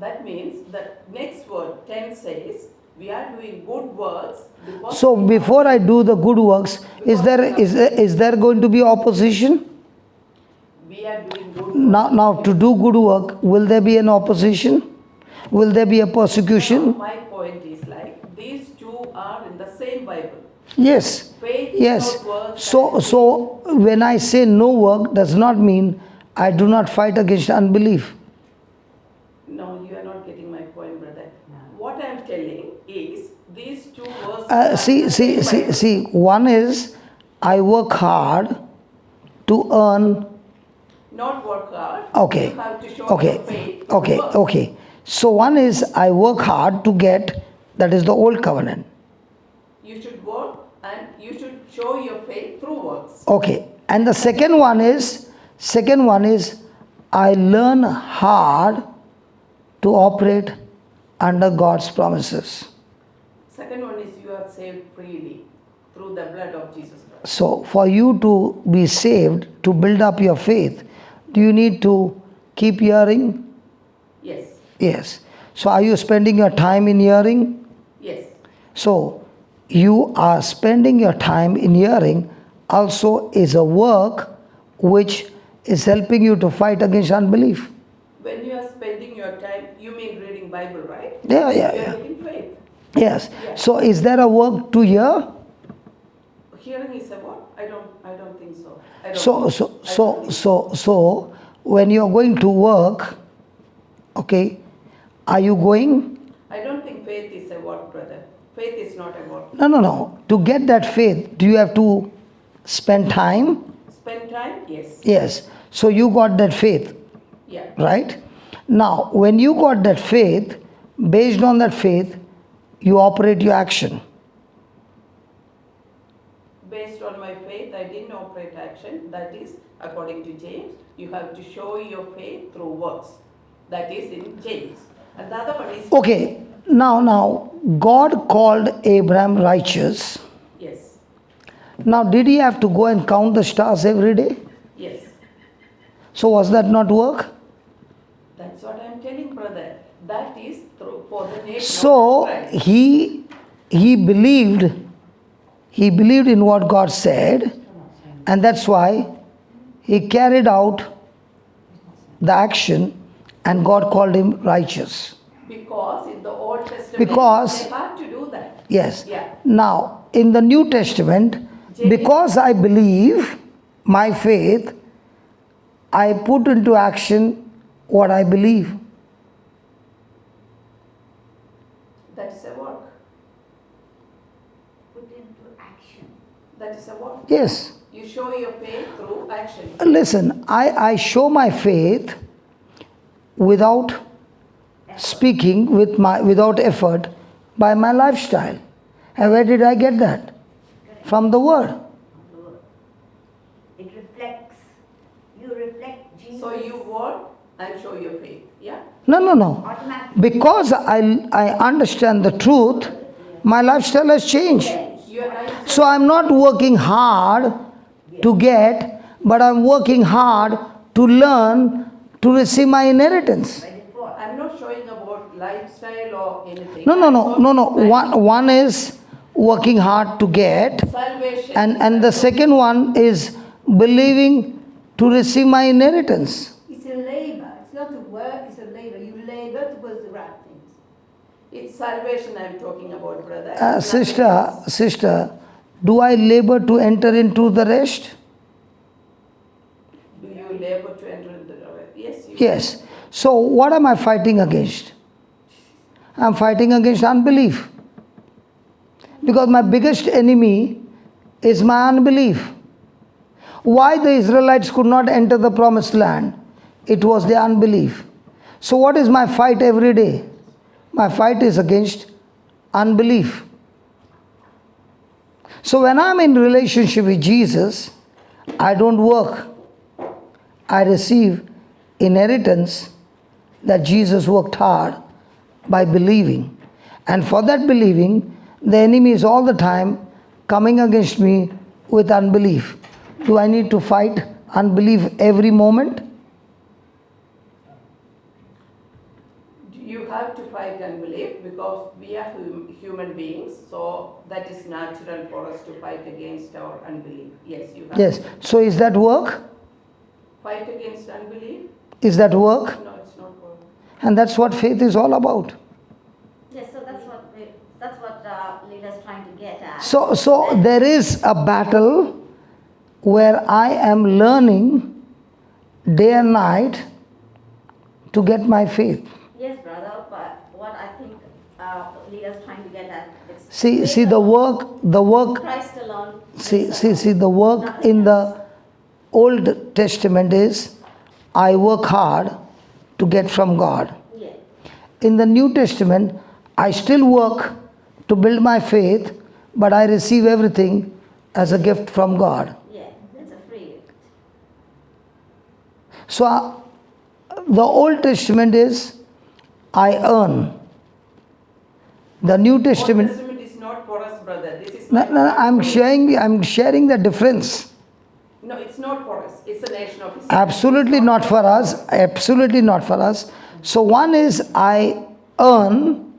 G: That means the next word, 10 says, we are doing good works. Because
A: So before I do the good works, is there going to be opposition?
G: we are doing good works.
A: Now to do good work, will there be an opposition? Will there be a persecution?
G: My point is like, these two are in the same Bible.
A: Yes.
G: Faith
A: Yes.
G: without works.
A: So when I say no work does not mean I do not fight against unbelief.
G: No, you are not getting my point, brother. What I am telling is, these two verses.
A: See, one is I work hard to earn.
G: Not work hard.
A: Okay.
G: You have to show your faith.
A: Okay. So one is I work hard to get, that is the old covenant.
G: You should work and you should show your faith through works.
A: Okay. And the second one is I learn hard to operate under God's promises.
G: Second one is you are saved freely through the blood of Jesus Christ.
A: So for you to be saved, to build up your faith, do you need to keep hearing?
G: Yes.
A: Yes. So are you spending your time in hearing?
G: Yes.
A: So you are spending your time in hearing also is a work which is helping you to fight against unbelief.
G: When you are spending your time, you mean reading Bible, right?
A: Yeah.
G: You are getting faith.
A: Yes.
G: Yeah.
A: So is there a work to hear?
G: Hearing is a what? I don't think so.
A: So when you are going to work, okay, are you going?
G: I don't think faith is a what, brother. Faith is not a what.
A: No. To get that faith, do you have to spend time?
G: Spend time? Yes.
A: Yes. So you got that faith,
G: Yeah.
A: right? Now, when you got that faith, based on that faith, you operate your action.
G: my faith, I didn't operate action. That is, according to James, you have to show your faith through works. That is in James. And the other one is...
A: Okay, now, God called Abraham righteous.
G: Yes,
A: Now, did he have to go and count the stars every day?
G: yes.
A: So, was that not work?
G: That's what I'm telling, brother. That is through for the nation
A: So,
G: of Christ.
A: he believed in what God said, and that's why he carried out the action, and God called him righteous.
G: Because in the Old Testament,
A: Because-
G: they had to do that.
A: Yes.
G: Yeah.
A: Now, in the New Testament, because I believe, my faith, I put into action what I believe.
G: That is a work.
D: Put into action.
G: That is a work.
A: Yes.
G: You show your faith through action.
A: Listen, I show my faith without speaking, without effort, by my lifestyle. And where did I get that? From the Word.
H: It reflects, you reflect Jesus.
G: So you work and show your faith. Yeah?
A: No.
H: Automatically.
A: Because I understand the truth, my lifestyle has changed.
G: You are right.
A: So I'm not working hard to get, but I'm working hard to learn to receive my inheritance.
G: I'm not showing about lifestyle or anything.
A: No.
G: I'm
A: One is working hard to get,
G: salvation.
A: and the second one is believing to receive my inheritance.
B: It's a labor. It's not a work, it's a labor. You labor to do the right things.
G: It's salvation I'm talking about, brother. It's nothing else.
A: Sister, do I labor to enter into the rest?
G: Do you labor to enter into the rest? Yes, you
A: Yes. So what am I fighting against? I'm fighting against unbelief. Because my biggest enemy is my unbelief. Why the Israelites could not enter the promised land? It was their unbelief. So what is my fight every day? My fight is against unbelief. So when I'm in relationship with Jesus, I don't work. I receive inheritance that Jesus worked hard by believing. And for that believing, the enemy is all the time coming against me with unbelief. Do I need to fight unbelief every moment?
G: You have to fight unbelief because we are human beings, so that is natural for us to fight against our unbelief. Yes, you have
A: Yes.
G: to
A: So is that work?
G: fight against unbelief.
A: Is that work?
G: No, it's not work.
A: And that's what faith is all about.
H: Yes, so that's what Leela's trying to get at.
A: So there is a battle where I am learning day and night to get my faith.
H: Yes, brother, but what I think Leela's trying to get at is
A: See the work
H: Christ alone.
A: see the work in the Old Testament is I work hard to get from God.
H: Yeah.
A: In the New Testament, I still work to build my faith, but I receive everything as a gift from God.
H: Yeah, it's a free gift.
A: So the Old Testament is I earn. The New
G: Old
A: Testament,
G: Testament is not for us, brother. This is
A: no,
G: not
A: no,
G: for
A: I'm
G: us.
A: sharing the difference.
G: No, it's not for us. It's a nation of Israel.
A: Absolutely
G: It's
A: not for us. Absolutely not for us. So one is I earn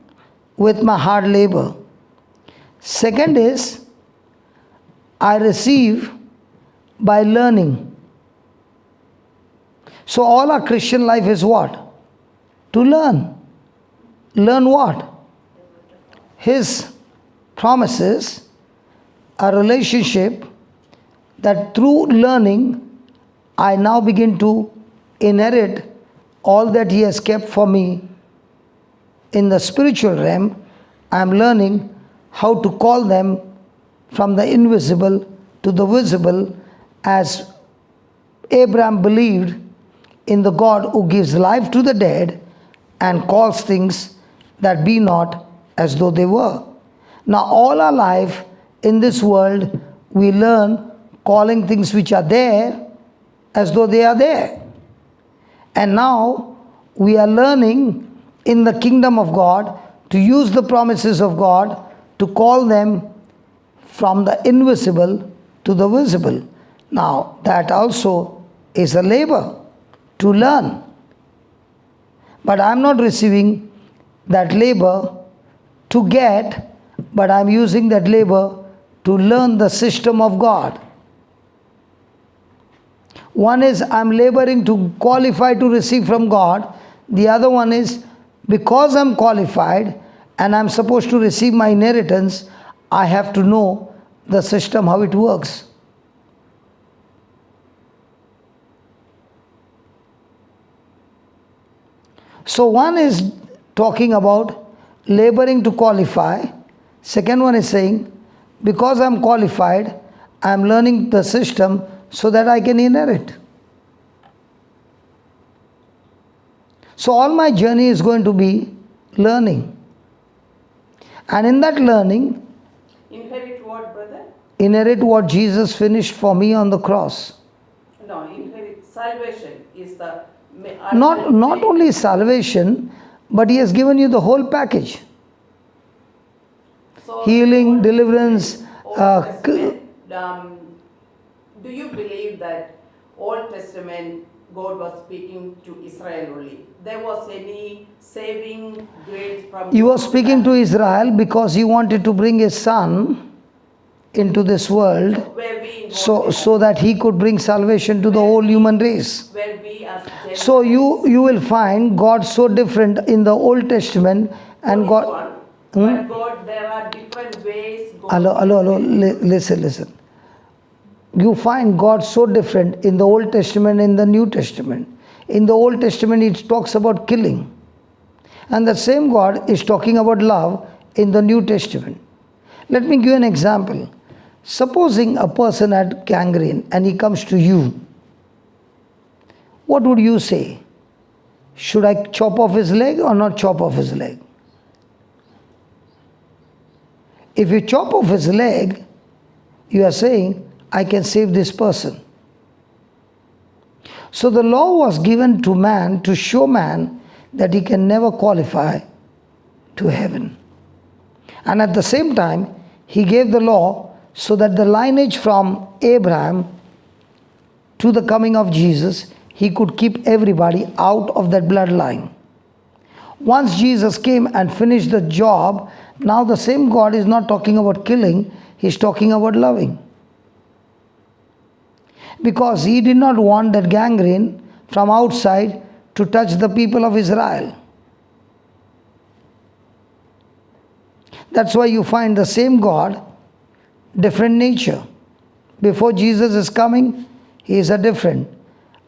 A: with my hard labor. Second is I receive by learning. So all our Christian life is what? To learn. Learn what? His promises, a relationship that through learning I now begin to inherit all that He has kept for me. In the spiritual realm, I am learning how to call them from the invisible to the visible, as Abraham believed in the God who gives life to the dead and calls things that be not as though they were. Now all our life in this world we learn calling things which are there as though they are there. And now we are learning in the kingdom of God to use the promises of God to call them from the invisible to the visible. Now that also is a labor to learn. But I am not receiving that labor to get, but I am using that labor to learn the system of God. One is I am laboring to qualify to receive from God. The other one is because I am qualified and I am supposed to receive my inheritance, I have to know the system, how it works. So one is talking about laboring to qualify. Second one is saying, because I am qualified, I am learning the system so that I can inherit. So all my journey is going to be learning. And in that learning,
G: Inherit what, brother?
A: inherit what Jesus finished for me on the cross.
G: No, inherit salvation is the
A: Not only salvation, but He has given you the whole package.
G: So,
A: Healing,
G: Old
A: deliverance.
G: Testament, do you believe that Old Testament God was speaking to Israel only? There was any saving grace from
A: He was speaking to Israel because He wanted to bring His Son into this world
G: where we involved
A: so that He could bring salvation to the whole human race.
G: where we as Gentiles,
A: So you will find God so different in the Old Testament and God.
G: one, but God, there are different ways. God
A: Hello, listen. You find God so different in the Old Testament and in the New Testament. In the Old Testament it talks about killing. And the same God is talking about love in the New Testament. Let me give you an example. Supposing a person had gangrene and he comes to you. What would you say? Should I chop off his leg or not chop off his leg? If you chop off his leg, you are saying, I can save this person. So the law was given to man to show man that he can never qualify to heaven. And at the same time, He gave the law so that the lineage from Abraham to the coming of Jesus, He could keep everybody out of that bloodline. Once Jesus came and finished the job, now the same God is not talking about killing, He's talking about loving. Because He did not want that gangrene from outside to touch the people of Israel. That's why you find the same God, different nature. Before Jesus is coming, He is a different.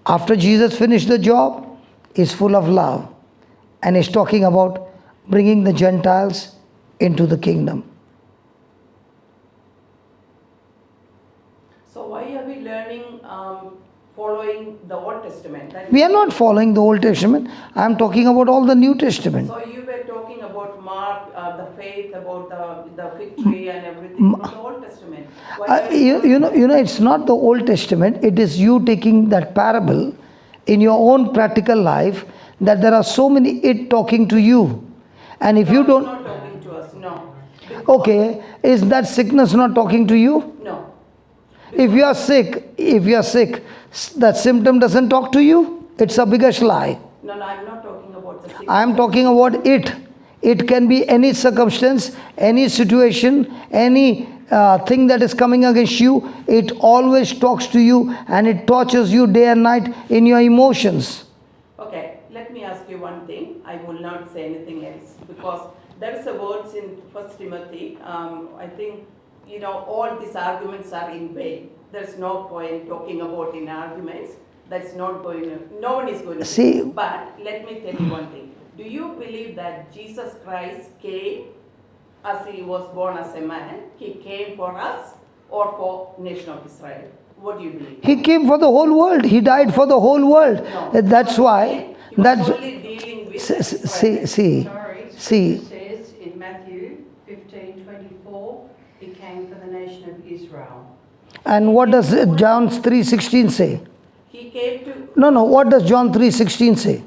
A: After Jesus finished the job, He's full of love. And He's talking about bringing the Gentiles into the kingdom.
G: So why are we learning, following the Old Testament?
A: We are not following the Old Testament. I am talking about all the New Testament.
G: So you were talking about Mark, the faith, about the fig tree and everything from the Old Testament. Why are we
A: You know, it's not the Old Testament. It is you taking that parable in your own practical life, that there are so many it talking to you. And if you
G: It's
A: don't,
G: not talking to us, no.
A: okay, is that sickness not talking to you?
G: No.
A: If you are sick, that symptom doesn't talk to you. It's a biggest lie.
G: No, I'm not talking about the sickness.
A: I am talking about it. It can be any circumstance, any situation, any thing that is coming against you. It always talks to you and it tortures you day and night in your emotions.
G: Okay, let me ask you one thing. I will not say anything else because there is a words in 1 Timothy. I think, all these arguments are in vain. There's no point talking about in arguments. That's not going to, no one is going to
A: See.
G: But let me tell you one thing. Do you believe that Jesus Christ came as He was born as a man? He came for us or for nation of Israel? What do you believe?
A: He came for the whole world. He died for the whole world.
G: No.
A: That's why.
G: He was
A: That's
G: only dealing with
A: see.
D: Sorry,
A: See.
D: It says in Matthew 15:24, He came for the nation of Israel.
A: And what does John 3:16 say?
G: He came to,
A: No, what does John 3:16 say?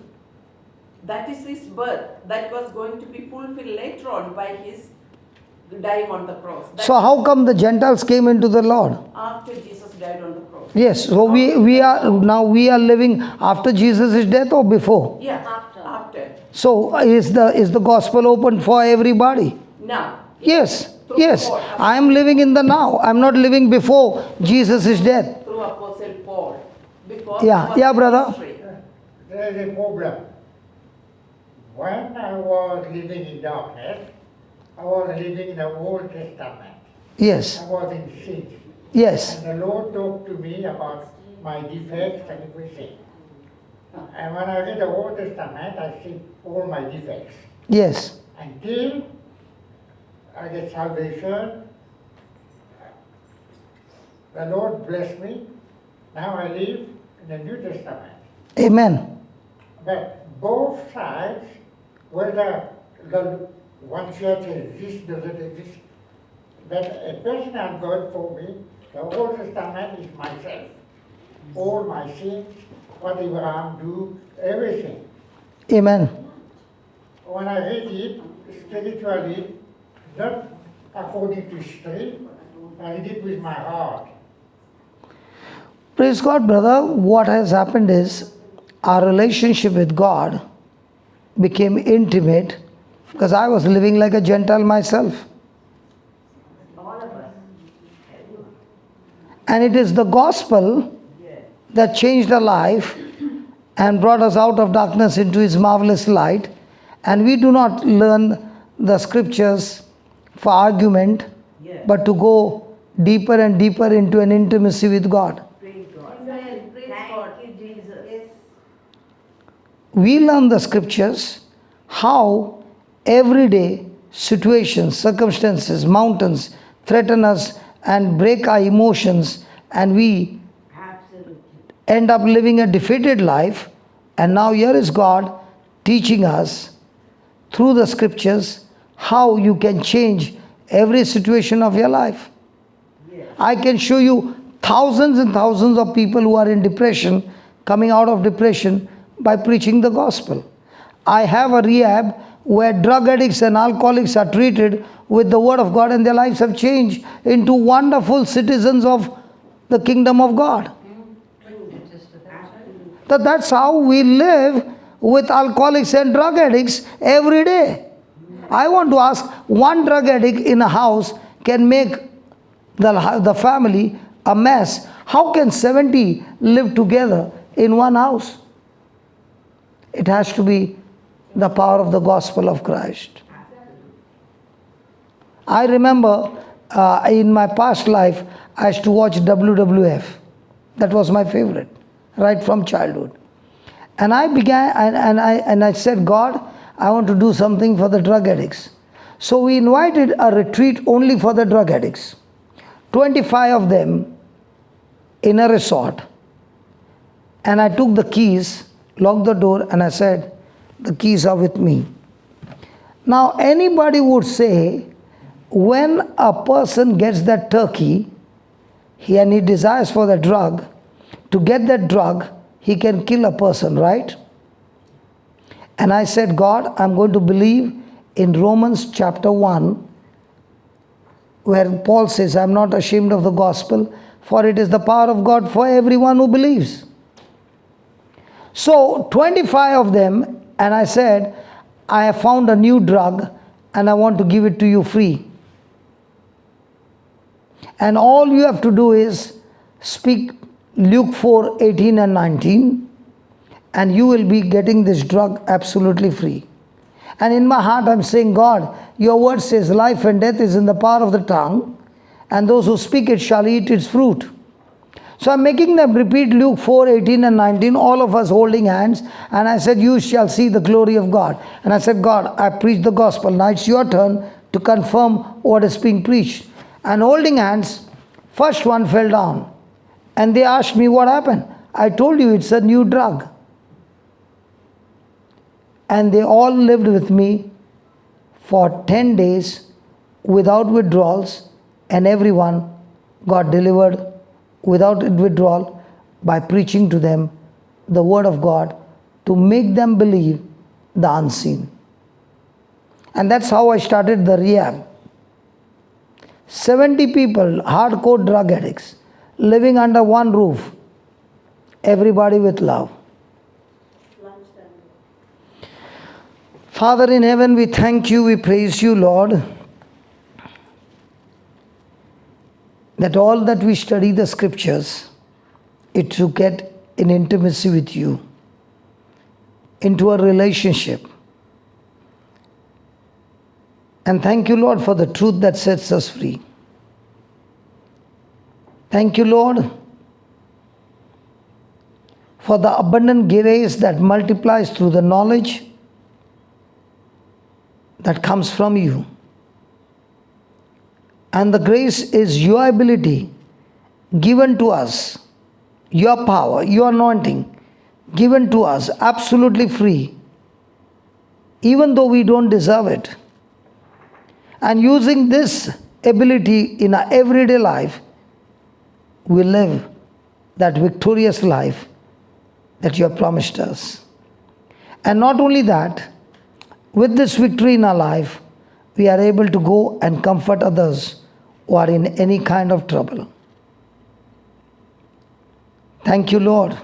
G: that is his birth, that was going to be fulfilled later on by his dying on the cross. That
A: So how come the Gentiles came into the Lord?
G: after Jesus died on the cross.
A: Yes, so we are living after Jesus' death or before?
G: Yeah,
H: After.
G: after.
A: So is the gospel open for everybody?
G: Now.
A: Yes,
G: Through
A: yes.
G: Paul.
A: I am living in the now. I am not living before Jesus' death.
G: Through Apostle Paul. Because
A: Yeah,
G: it was
A: yeah, brother.
G: ministry.
F: There is a problem. When I was living in darkness, I was living in the Old Testament.
A: Yes,
F: I was in sin.
A: yes,
F: And the Lord talked to me about my defects and everything. And when I read the Old Testament, I see all my defects.
A: yes.
F: Until I get salvation, the Lord blessed me. Now I live in the New Testament.
A: Amen.
F: But both sides, whether the one church exists, doesn't exist, but a personal God for me, the Old Testament is myself. All my sins, what Abraham do, everything.
A: Amen.
F: When I read it spiritually, not according to history, I read it with my heart.
A: Praise God, brother. What has happened is our relationship with God became intimate because I was living like a Gentile myself.
H: All of us.
A: And it is the gospel that changed our life and brought us out of darkness into His marvelous light. And we do not learn the scriptures for argument, but to go deeper and deeper into an intimacy with God.
H: Praise God. Thank you, Jesus. Yes.
A: We learn the scriptures how everyday situations, circumstances, mountains threaten us and break our emotions, and we
H: Absolutely.
A: end up living a defeated life. And now here is God teaching us through the scriptures how you can change every situation of your life. I can show you thousands and thousands of people who are in depression coming out of depression by preaching the gospel. I have a rehab where drug addicts and alcoholics are treated with the word of God, and their lives have changed into wonderful citizens of the kingdom of God. That's how we live with alcoholics and drug addicts every day. I want to ask, one drug addict in a house can make the family a mess. How can 70 live together in one house? It has to be the power of the gospel of Christ. I remember in my past life, I used to watch WWF. That was my favorite, right from childhood. And I began, and I said, God, I want to do something for the drug addicts. So we invited a retreat only for the drug addicts. 25 of them in a resort. And I took the keys, locked the door, and I said, the keys are with me. Now anybody would say, when a person gets that turkey, and he desires for the drug, to get that drug, he can kill a person, right? And I said, God, I'm going to believe in Romans chapter 1, where Paul says, I'm not ashamed of the gospel, for it is the power of God for everyone who believes. So 25 of them, and I said, I have found a new drug and I want to give it to you free. And all you have to do is speak Luke 4:18 and 19, and you will be getting this drug absolutely free. And in my heart I'm saying, God, your word says life and death is in the power of the tongue, and those who speak it shall eat its fruit. So I'm making them repeat Luke 4:18 and 19, all of us holding hands, and I said, you shall see the glory of God. And I said, God, I preached the gospel, now it's your turn to confirm what is being preached. And holding hands, first one fell down. And they asked me what happened. I told you it's a new drug. And they all lived with me for 10 days without withdrawals, and everyone got delivered without withdrawal by preaching to them the Word of God to make them believe the unseen. And that's how I started the rehab. 70 people, hardcore drug addicts, living under one roof, everybody with love. Father in heaven, we thank you, we praise you, Lord, that all that we study the scriptures, it's to get in intimacy with you, into a relationship. And thank you, Lord, for the truth that sets us free. Thank you, Lord, for the abundant grace that multiplies through the knowledge that comes from you. And the grace is your ability given to us, your power, your anointing given to us absolutely free, even though we don't deserve it. And using this ability in our everyday life, we live that victorious life that you have promised us. And not only that, with this victory in our life, we are able to go and comfort others who are in any kind of trouble. Thank you, Lord,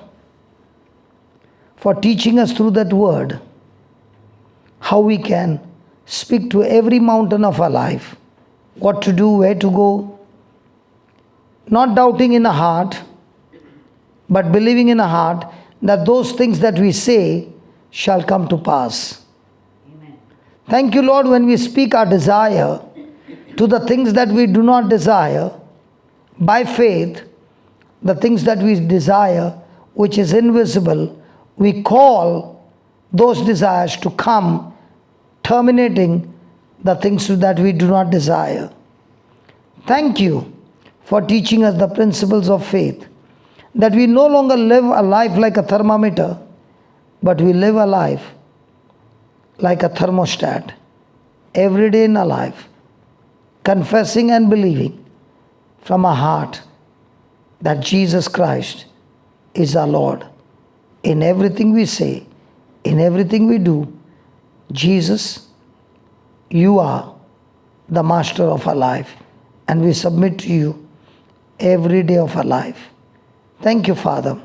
A: for teaching us through that word how we can speak to every mountain of our life, what to do, where to go, not doubting in a heart, but believing in a heart that those things that we say shall come to pass.
H: Amen.
A: Thank you, Lord, when we speak our desire to the things that we do not desire, by faith, the things that we desire, which is invisible, we call those desires to come, terminating the things that we do not desire. Thank you for teaching us the principles of faith, that we no longer live a life like a thermometer, but we live a life like a thermostat, every day in our life, confessing and believing from our heart that Jesus Christ is our Lord. In everything we say, in everything we do, Jesus, you are the master of our life, and we submit to you every day of our life. Thank you, Father,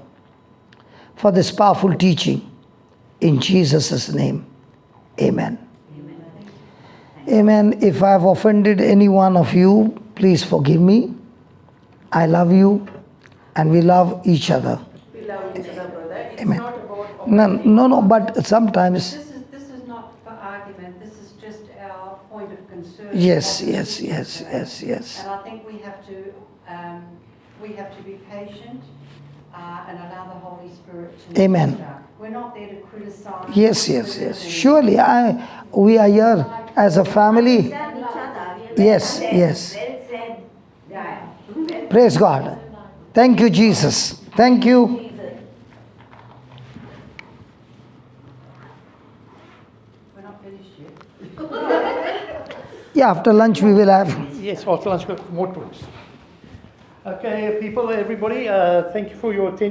A: for this powerful teaching. In Jesus' name, amen. Amen. If I have offended any one of you, please forgive me. I love you, and we love each other.
G: We love each other, brother. It's
A: Amen.
G: not about
A: No, but sometimes,
D: This is not for argument, this is just our point of concern.
A: yes.
D: And I think we have to be patient and allow the Holy Spirit to
A: Amen.
D: minister. We're not there to criticize.
A: Yes. Surely, we are here as a family.
H: Understand each other. We are
A: Yes.
H: Well said. Yeah.
A: Praise God. Thank you, Jesus. Thank you.
H: Jesus.
D: We're not finished yet.
A: Yeah, after lunch we will have.
C: Yes, after lunch, we've got more talks. Okay, people, everybody, thank you for your attention.